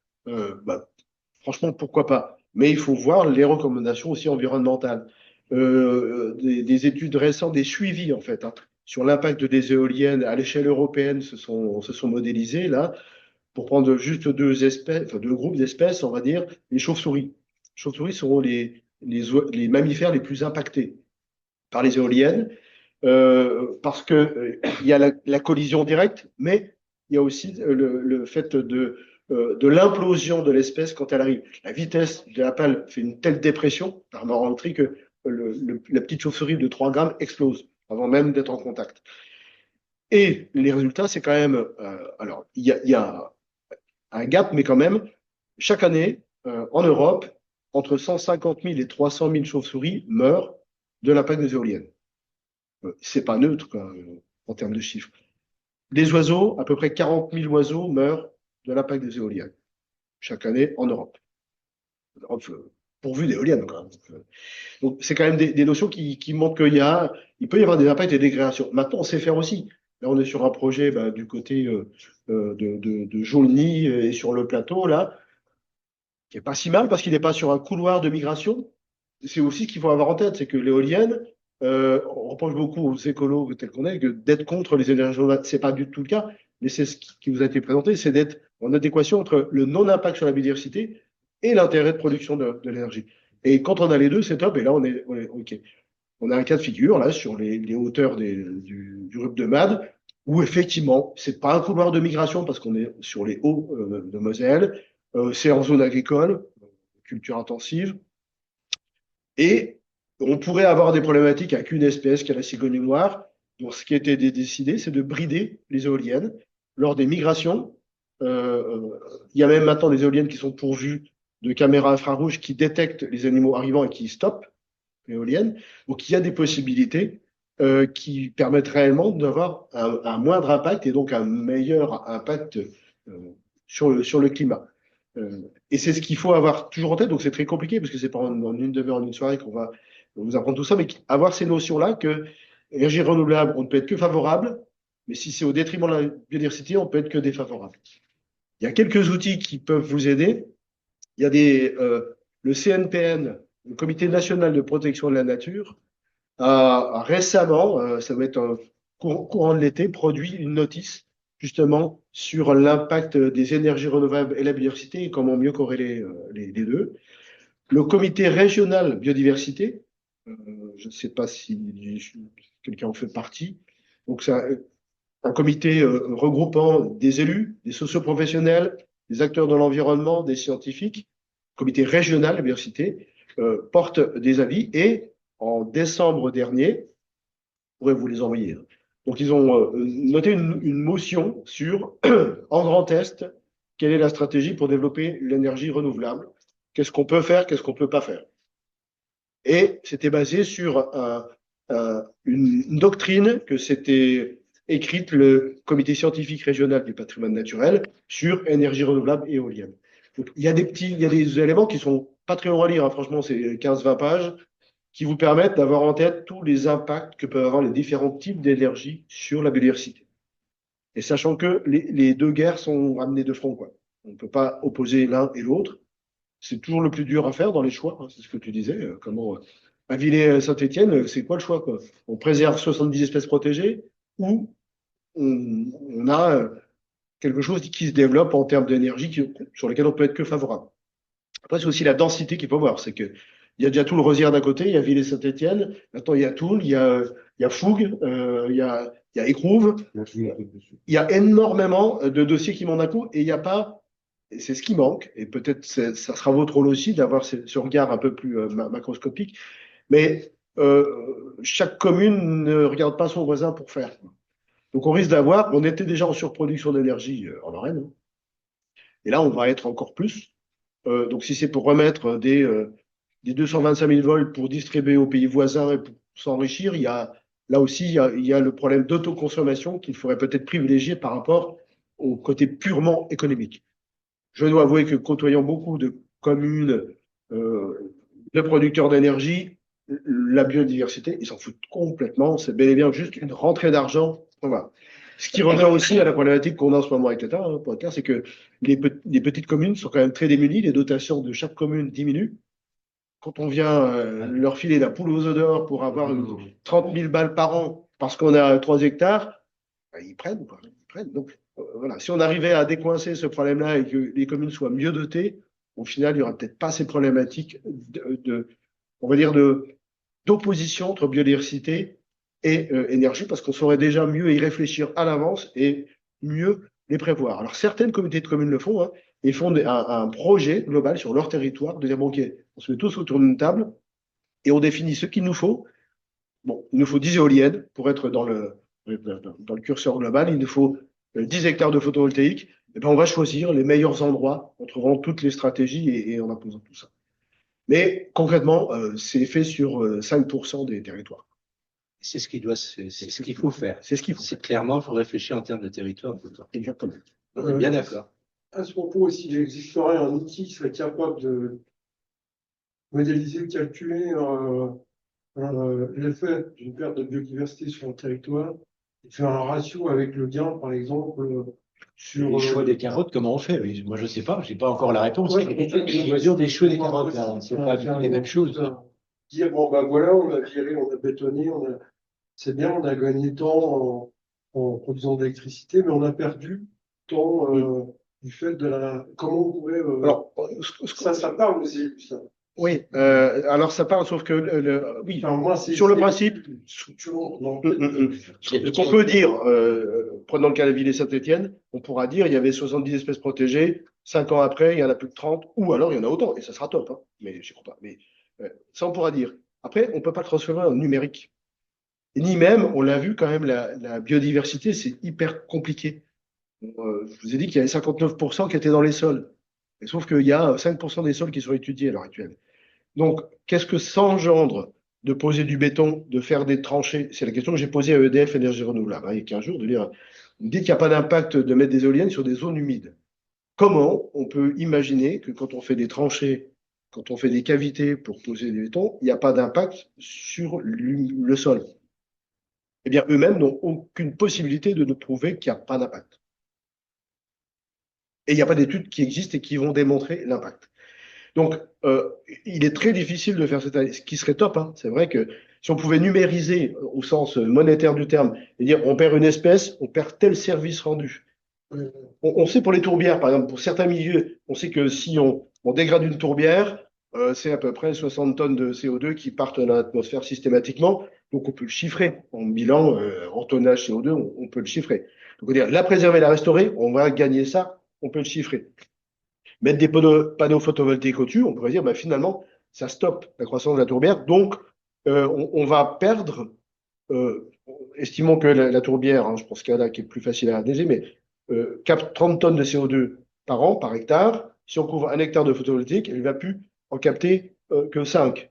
franchement, pourquoi pas? Mais il faut voir les recommandations aussi environnementales. Des études récentes, des suivis, en fait, hein, sur l'impact des éoliennes à l'échelle européenne se sont modélisés, là, pour prendre juste deux espèces, enfin, deux groupes d'espèces, on va dire, les chauves-souris. Les chauves-souris seront les mammifères les plus impactés par les éoliennes, parce que il y a la collision directe, mais il y a aussi le fait de l'implosion de l'espèce quand elle arrive. La vitesse de la pale fait une telle dépression par rentrée que la petite chauve-souris de 3 grammes explose avant même d'être en contact. Et les résultats, c'est quand même, alors il y a un gap, mais quand même, chaque année, en Europe, entre 150 000 et 300 000 chauves-souris meurent de l'impact des éoliennes. C'est pas neutre, quoi, en termes de chiffres. Les oiseaux, à peu près 40 000 oiseaux meurent de l'impact des éoliennes, chaque année en Europe. Pourvu d'éoliennes, quoi. Donc, c'est quand même des notions qui montrent il peut y avoir des impacts et des dégrédations. Maintenant, on sait faire aussi. Là, on est sur un projet du côté de Jaulny et sur le plateau, là, qui est pas si mal parce qu'il n'est pas sur un couloir de migration. C'est aussi ce qu'il faut avoir en tête, c'est que l'éolienne, on reproche beaucoup aux écolos tels qu'on est d'être contre les énergies renouvelables. C'est pas du tout le cas, mais c'est ce qui vous a été présenté, c'est d'être en adéquation entre le non-impact sur la biodiversité et l'intérêt de production de l'énergie. Et quand on a les deux, c'est top. Et là, on est OK. On a un cas de figure là sur les hauteurs du RUP de Made, où effectivement, c'est pas un couloir de migration parce qu'on est sur les hauts de Moselle, c'est en zone agricole, culture intensive, et on pourrait avoir des problématiques avec une espèce qui est la cigogne noire. Donc, ce qui a été décidé, c'est de brider les éoliennes lors des migrations. Il y a même maintenant des éoliennes qui sont pourvues de caméras infrarouges qui détectent les animaux arrivant et qui stoppent l'éolienne. Donc, il y a des possibilités qui permettent réellement d'avoir un moindre impact et donc un meilleur impact sur le climat. Et c'est ce qu'il faut avoir toujours en tête. Donc, c'est très compliqué parce que c'est pas en une demi-heure, en une soirée qu'on va vous apprendre tout ça, mais avoir ces notions-là que énergie renouvelable, on ne peut être que favorable, mais si c'est au détriment de la biodiversité, on peut être que défavorable. Il y a quelques outils qui peuvent vous aider. Il y a le CNPN, le Comité national de protection de la nature, a récemment, ça va être un courant de l'été, produit une notice justement sur l'impact des énergies renouvelables et la biodiversité et comment mieux corréler les deux. Le Comité régional biodiversité, je ne sais pas si quelqu'un en fait partie, donc c'est un comité regroupant des élus, des socioprofessionnels, des acteurs de l'environnement, des scientifiques, comité régional de la biodiversité, portent des avis et en décembre dernier, je pourrais vous les envoyer. Donc, ils ont noté une motion sur, en Grand Est, quelle est la stratégie pour développer l'énergie renouvelable? Qu'est-ce qu'on peut faire? Qu'est-ce qu'on ne peut pas faire? Et c'était basé sur une doctrine que s'était écrite le comité scientifique régional du patrimoine naturel sur énergie renouvelable et éolienne. Donc, il y a des éléments qui sont pas très longs à lire, hein. Franchement, c'est 15-20 pages, qui vous permettent d'avoir en tête tous les impacts que peuvent avoir les différents types d'énergie sur la biodiversité. Et sachant que les deux guerres sont amenées de front, quoi. On ne peut pas opposer l'un et l'autre. C'est toujours le plus dur à faire dans les choix, hein, c'est ce que tu disais. Comment à Villers-Saint-Étienne, c'est quoi le choix, quoi? On préserve 70 espèces protégées ou on a quelque chose qui se développe en termes d'énergie sur lesquels on peut être que favorable. Après, c'est aussi la densité qu'il faut voir. C'est que il y a déjà tout le Rosières d'un côté, il y a Villers-Saint-Étienne, maintenant il y a Toul, il y a Fougue, il y a Écrouves. Il y a énormément de dossiers qui montent d'un coup et il n'y a pas, et c'est ce qui manque, et peut-être ça sera votre rôle aussi d'avoir ce regard un peu plus macroscopique, mais chaque commune ne regarde pas son voisin pour faire. Donc on risque d'avoir, on était déjà en surproduction d'énergie en Lorraine, hein, et là on va être encore plus. Donc si c'est pour remettre des 225 000 volts pour distribuer aux pays voisins et pour s'enrichir, là aussi il y a le problème d'autoconsommation qu'il faudrait peut-être privilégier par rapport au côté purement économique. Je dois avouer que côtoyant beaucoup de communes de producteurs d'énergie, la biodiversité, ils s'en foutent complètement. C'est bel et bien juste une rentrée d'argent. Voilà. Ce qui revient aussi à la problématique qu'on a en ce moment avec l'État, hein, pour être clair, c'est que les petites communes sont quand même très démunies. Les dotations de chaque commune diminuent. Quand on vient leur filer la poule aux œufs d'or pour avoir 30 000 balles par an parce qu'on a 3 hectares, ben, ils prennent, quoi. Ils prennent. Donc, voilà. Si on arrivait à décoincer ce problème-là et que les communes soient mieux dotées, au final, il n'y aura peut-être pas ces problématiques on va dire, d'opposition entre biodiversité et énergie, parce qu'on saurait déjà mieux y réfléchir à l'avance et mieux les prévoir. Alors, certaines communautés de communes le font, hein, et font un projet global sur leur territoire, de dire, bon, OK, on se met tous autour d'une table et on définit ce qu'il nous faut. Bon, il nous faut 10 éoliennes pour être dans le curseur global, il nous faut 10 hectares de photovoltaïque. Et ben, on va choisir les meilleurs endroits en trouvant toutes les stratégies et en imposant tout ça. Mais concrètement, c'est fait sur 5% des territoires. C'est ce qu'il faut faire. C'est ce qu'il faut. C'est clairement, il faut réfléchir en termes de territoire. Exactement. On est bien d'accord. À ce propos, s'il existerait un outil qui serait capable de modéliser, calculer l'effet d'une perte de biodiversité sur le territoire, et faire un ratio avec le gain, par exemple, sur Les choix des carottes, comment on fait? Oui, moi, je ne sais pas, je n'ai pas encore la réponse. Ouais. Les mesures des choix des carottes, là, c'est pas bien les mêmes choses. Dire, bon, ben voilà, on a viré, on a bétonné, c'est bien, on a gagné temps en produisant de l'électricité, mais on a perdu temps du fait de la. Comment on pourrait. Alors, ça parle aussi, ça. oui, alors ça parle, sauf que oui, Enfin, moi, sur le principe, ce qu'on peut dire, prenons le cas de Villers-Saint-Étienne, on pourra dire il y avait 70 espèces protégées, 5 ans après, il y en a plus de 30, ou alors il y en a autant, et ça sera top, hein, mais je ne crois pas. Mais ça, on pourra dire. Après, on ne peut pas le transformer en numérique. Et ni même, on l'a vu quand même, la biodiversité, c'est hyper compliqué. Je vous ai dit qu'il y avait 59% qui étaient dans les sols. Et sauf qu'il y a 5% des sols qui sont étudiés à l'heure actuelle. Donc, qu'est-ce que ça engendre de poser du béton, de faire des tranchées? C'est la question que j'ai posée à EDF Énergie Renouvelable, hein, il y a 15 jours, de dire, on dit qu'il n'y a pas d'impact de mettre des éoliennes sur des zones humides. Comment on peut imaginer que quand on fait des tranchées, quand on fait des cavités pour poser du béton, il n'y a pas d'impact sur le sol? Eh bien, eux-mêmes n'ont aucune possibilité de nous prouver qu'il n'y a pas d'impact. Et il n'y a pas d'études qui existent et qui vont démontrer l'impact. Donc, il est très difficile de faire cette analyse, ce qui serait top, hein. C'est vrai que si on pouvait numériser au sens monétaire du terme, et dire on perd une espèce, on perd tel service rendu. On sait pour les tourbières, par exemple, pour certains milieux, on sait que si on dégrade une tourbière, c'est à peu près 60 tonnes de CO2 qui partent dans l'atmosphère systématiquement. Donc, on peut le chiffrer en bilan, en tonnage CO2, on peut le chiffrer. Donc, on va dire la préserver, la restaurer, on va gagner ça, on peut le chiffrer. mettre des panneaux photovoltaïques au-dessus, on pourrait dire, bah, finalement, ça stoppe la croissance de la tourbière. Donc, on va perdre, estimons que la tourbière, hein, je pense qu'il y en a qui est plus facile à analyser, mais capte 30 tonnes de CO2 par an, par hectare. Si on couvre 1 hectare de photovoltaïque, elle ne va plus en capter que 5.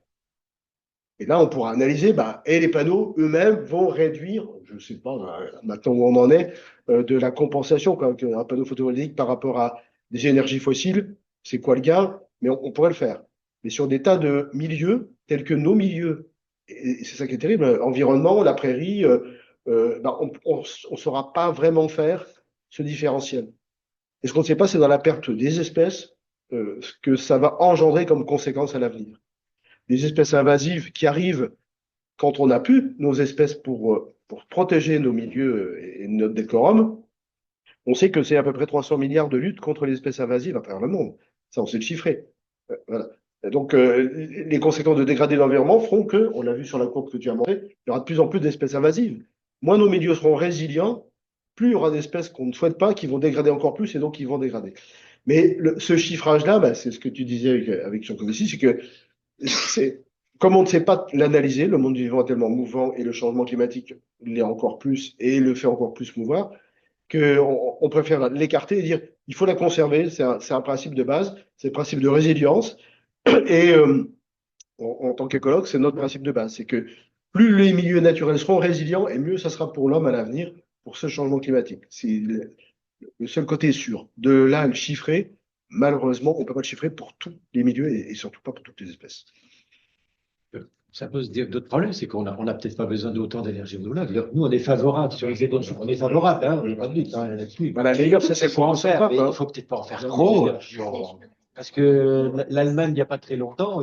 Et là, on pourra analyser, bah, et les panneaux eux-mêmes vont réduire, je ne sais pas maintenant où on en est, de la compensation. Un panneau photovoltaïque par rapport à des énergies fossiles, c'est quoi le gain? Mais on pourrait le faire. Mais sur des tas de milieux, tels que nos milieux, et c'est ça qui est terrible, environnement, la prairie, bah, on ne saura pas vraiment faire ce différentiel. Et ce qu'on ne sait pas, c'est dans la perte des espèces, ce que ça va engendrer comme conséquence à l'avenir. Les espèces invasives qui arrivent quand on n'a plus nos espèces pour protéger nos milieux et notre décorum, on sait que c'est à peu près 300 milliards de lutte contre les espèces invasives à travers le monde. Ça, on sait le chiffrer. Voilà. Et donc, les conséquences de dégrader l'environnement feront que, on l'a vu sur la courbe que tu as montrée, il y aura de plus en plus d'espèces invasives. Moins nos milieux seront résilients, plus il y aura d'espèces qu'on ne souhaite pas qui vont dégrader encore plus et donc qui vont dégrader. Mais ce chiffrage-là, bah, c'est ce que tu disais avec Jean Covici, c'est que comme on ne sait pas l'analyser, le monde du vivant est tellement mouvant et le changement climatique l'est encore plus et le fait encore plus mouvoir, qu'on préfère l'écarter et dire il faut la conserver, c'est un principe de base, c'est le principe de résilience. Et en tant qu'écologue, c'est notre principe de base, c'est que plus les milieux naturels seront résilients et mieux ça sera pour l'homme à l'avenir pour ce changement climatique. C'est le seul côté sûr. De là à le chiffrer, malheureusement, on ne peut pas le chiffrer pour tous les milieux et surtout pas pour toutes les espèces. Ça pose d'autres problèmes, c'est qu'on n'a peut-être pas besoin d'autant d'énergie renouvelable. Nous, on est favorable sur les énergies, on est favorable, hein, on n'est pas de doute là-dessus. Voilà, d'ailleurs, ça, c'est faut en faire, mais il hein. faut peut-être pas en faire trop. Parce que l'Allemagne, il n'y a pas très longtemps,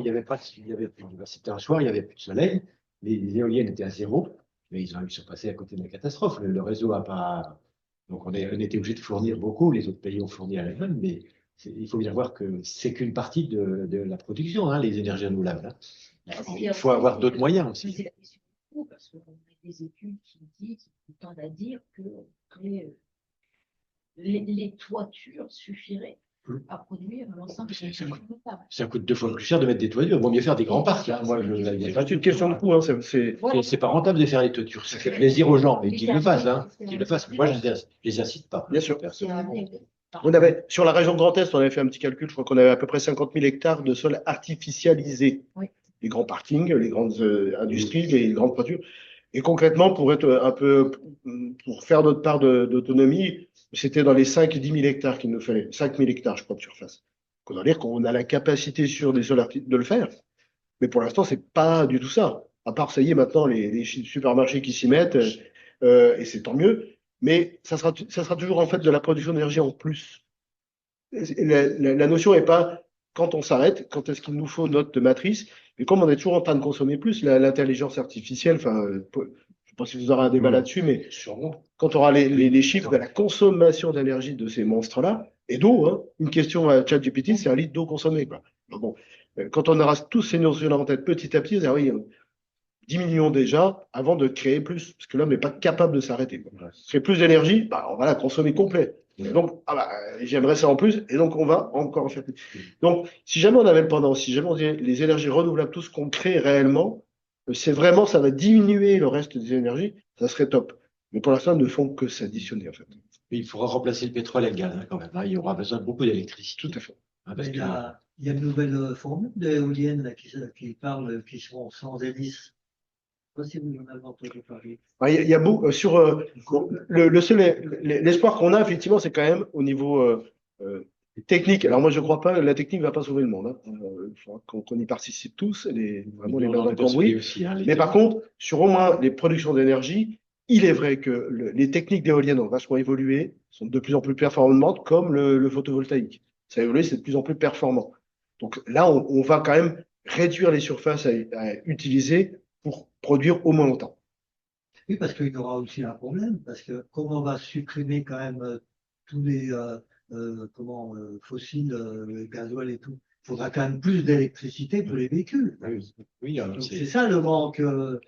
c'était un soir, il n'y avait plus de soleil, les éoliennes étaient à zéro, mais ils sont passés à côté de la catastrophe. Le réseau n'a pas. Donc on était obligé de fournir beaucoup, les autres pays ont fourni à l'Allemagne, mais il faut bien voir que c'est qu'une partie de la production, hein, les énergies renouvelables. Hein. Il faut avoir d'autres moyens aussi. C'est la question du coût, parce qu'on a des études qui tendent à dire que les toitures suffiraient à produire l'ensemble des énergies renouvelables. Ça coûte 2 fois plus cher de mettre des toitures. Il vaut mieux faire des grands parcs. Hein. Moi, C'est une question de coût. Hein. C'est pas rentable de faire les toitures. Ça fait plaisir aux gens, mais qu'ils le fassent. Hein. Qu'ils le fassent. Moi, je ne les incite pas. Bien sûr. Sur la région Grand Est, on avait fait un petit calcul. Je crois qu'on avait à peu près 50 000 hectares de sol artificialisés. Oui. Les grands parkings, les grandes industries, les grandes toitures. Et concrètement, pour faire notre part d'autonomie, c'était dans les 5-10 000 hectares qu'il nous fallait. 5 000 hectares, je crois, de surface. On va dire qu'on a la capacité sur des sols de le faire. Mais pour l'instant, c'est pas du tout ça. À part, ça y est, maintenant, les supermarchés qui s'y mettent, et c'est tant mieux. Mais ça sera toujours en fait de la production d'énergie en plus. La notion n'est pas quand on s'arrête, quand est-ce qu'il nous faut notre matrice. Mais comme on est toujours en train de consommer plus, l'intelligence artificielle, enfin, je ne sais pas si vous aurez un débat là-dessus, mais sûrement, quand on aura les chiffres de la consommation d'énergie de ces monstres-là, et d'eau, hein, une question à ChatGPT, c'est un litre d'eau consommée. Quoi. Bon, quand on aura tous ces notions-là en tête petit à petit, on dira, oui, 10 millions déjà, avant de créer plus, parce que l'homme n'est pas capable de s'arrêter. Créer plus d'énergie, bah, on va la consommer complet. Et donc, j'aimerais ça en plus, et donc on va encore en faire plus. Donc, si jamais on avait le pendant, si jamais on disait les énergies renouvelables, tout ce qu'on crée réellement, c'est vraiment, ça va diminuer le reste des énergies, ça serait top. Mais pour l'instant, ils ne font que s'additionner, en fait. Mais il faudra remplacer le pétrole et le gaz, hein, quand même. Hein. Il y aura besoin de beaucoup d'électricité. Tout à fait. Hein, il y a une nouvelle formule d'éoliennes qui parle, qui sont sans hélice. Si vous en avez entendu parler. Il y a beaucoup sur l'espoir qu'on a effectivement, c'est quand même au niveau technique. Alors moi, je ne crois pas que la technique ne va pas sauver le monde. Hein. Il faudra qu'on y participe tous, vraiment les mains dans le cambouis. Aussi, hein, mais par contre, sur au moins les productions d'énergie, il est vrai que les techniques d'éoliennes ont vachement évolué, sont de plus en plus performantes, comme le photovoltaïque. Ça a évolué, c'est de plus en plus performant. Donc là, on va quand même réduire les surfaces à utiliser pour produire au moins longtemps. Oui, parce qu'il y aura aussi un problème, parce que comme on va supprimer quand même tous les fossiles, gasoil et tout, faudra quand même plus d'électricité pour les véhicules. Oui, Donc, c'est ça le manque.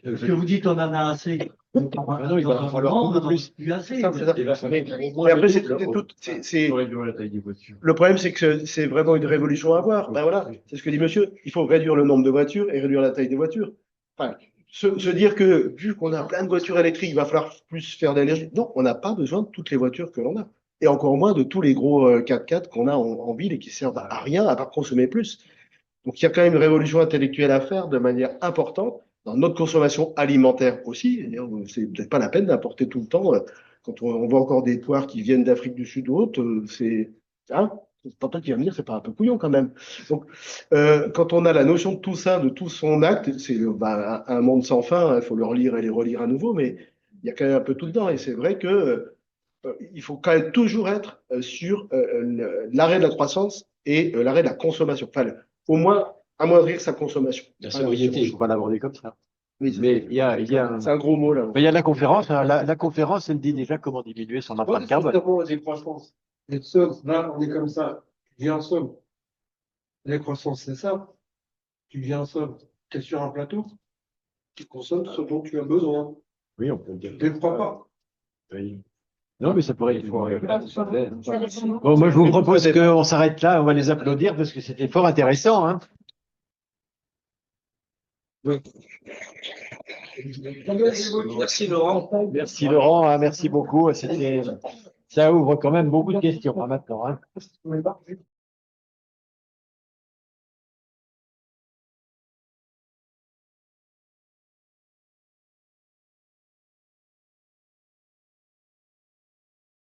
Parce que vous dites on en a assez. non, il va en falloir beaucoup plus. Plus assez. C'est ça, c'est ça. Et là, ça fait Mais après, pour réduire la taille des voitures. le problème, c'est que c'est vraiment une révolution à avoir. Ben voilà, c'est ce que dit monsieur. Il faut réduire le nombre de voitures et réduire la taille des voitures. Enfin, se dire que, vu qu'on a plein de voitures électriques, il va falloir plus faire d'énergie. Non, on n'a pas besoin de toutes les voitures que l'on a. Et encore moins de tous les gros 4x4 qu'on a en ville et qui servent à rien à part consommer plus. Donc, il y a quand même une révolution intellectuelle à faire de manière importante dans notre consommation alimentaire aussi. C'est peut-être pas la peine d'importer tout le temps. Quand on voit encore des poires qui viennent d'Afrique du Sud ou autre, hein, c'est pas toi qui va me dire, c'est pas un peu couillon quand même. Donc, quand on a la notion de tout ça, de tout son acte, c'est un monde sans fin. Il faut le relire et les relire à nouveau, mais il y a quand même un peu tout dedans. Et c'est vrai que il faut quand même toujours être sur l'arrêt de la croissance et l'arrêt de la consommation. Enfin, au moins amoindrir sa consommation. La sobriété, il ne faut pas l'aborder comme ça. Oui, Mais il y a c'est un gros mot là. mais il y a la conférence. Hein. La conférence, elle dit déjà comment diminuer son empreinte carbone. La décroissance. Les sommes, là, on est comme ça. Tu viens en somme. La croissance, c'est ça. Tu viens en somme. Tu es sur un plateau. Tu consommes ce dont tu as besoin. Oui, on peut le dire. Tu ne crois pas. Oui. Non, mais ça pourrait être. Ça dépend. Bon, moi, je vous propose qu'on s'arrête là. On va les applaudir parce que c'était fort intéressant. Hein. Merci Laurent. Merci Laurent. Hein, merci beaucoup. Ça ouvre quand même beaucoup de questions hein, maintenant. Hein.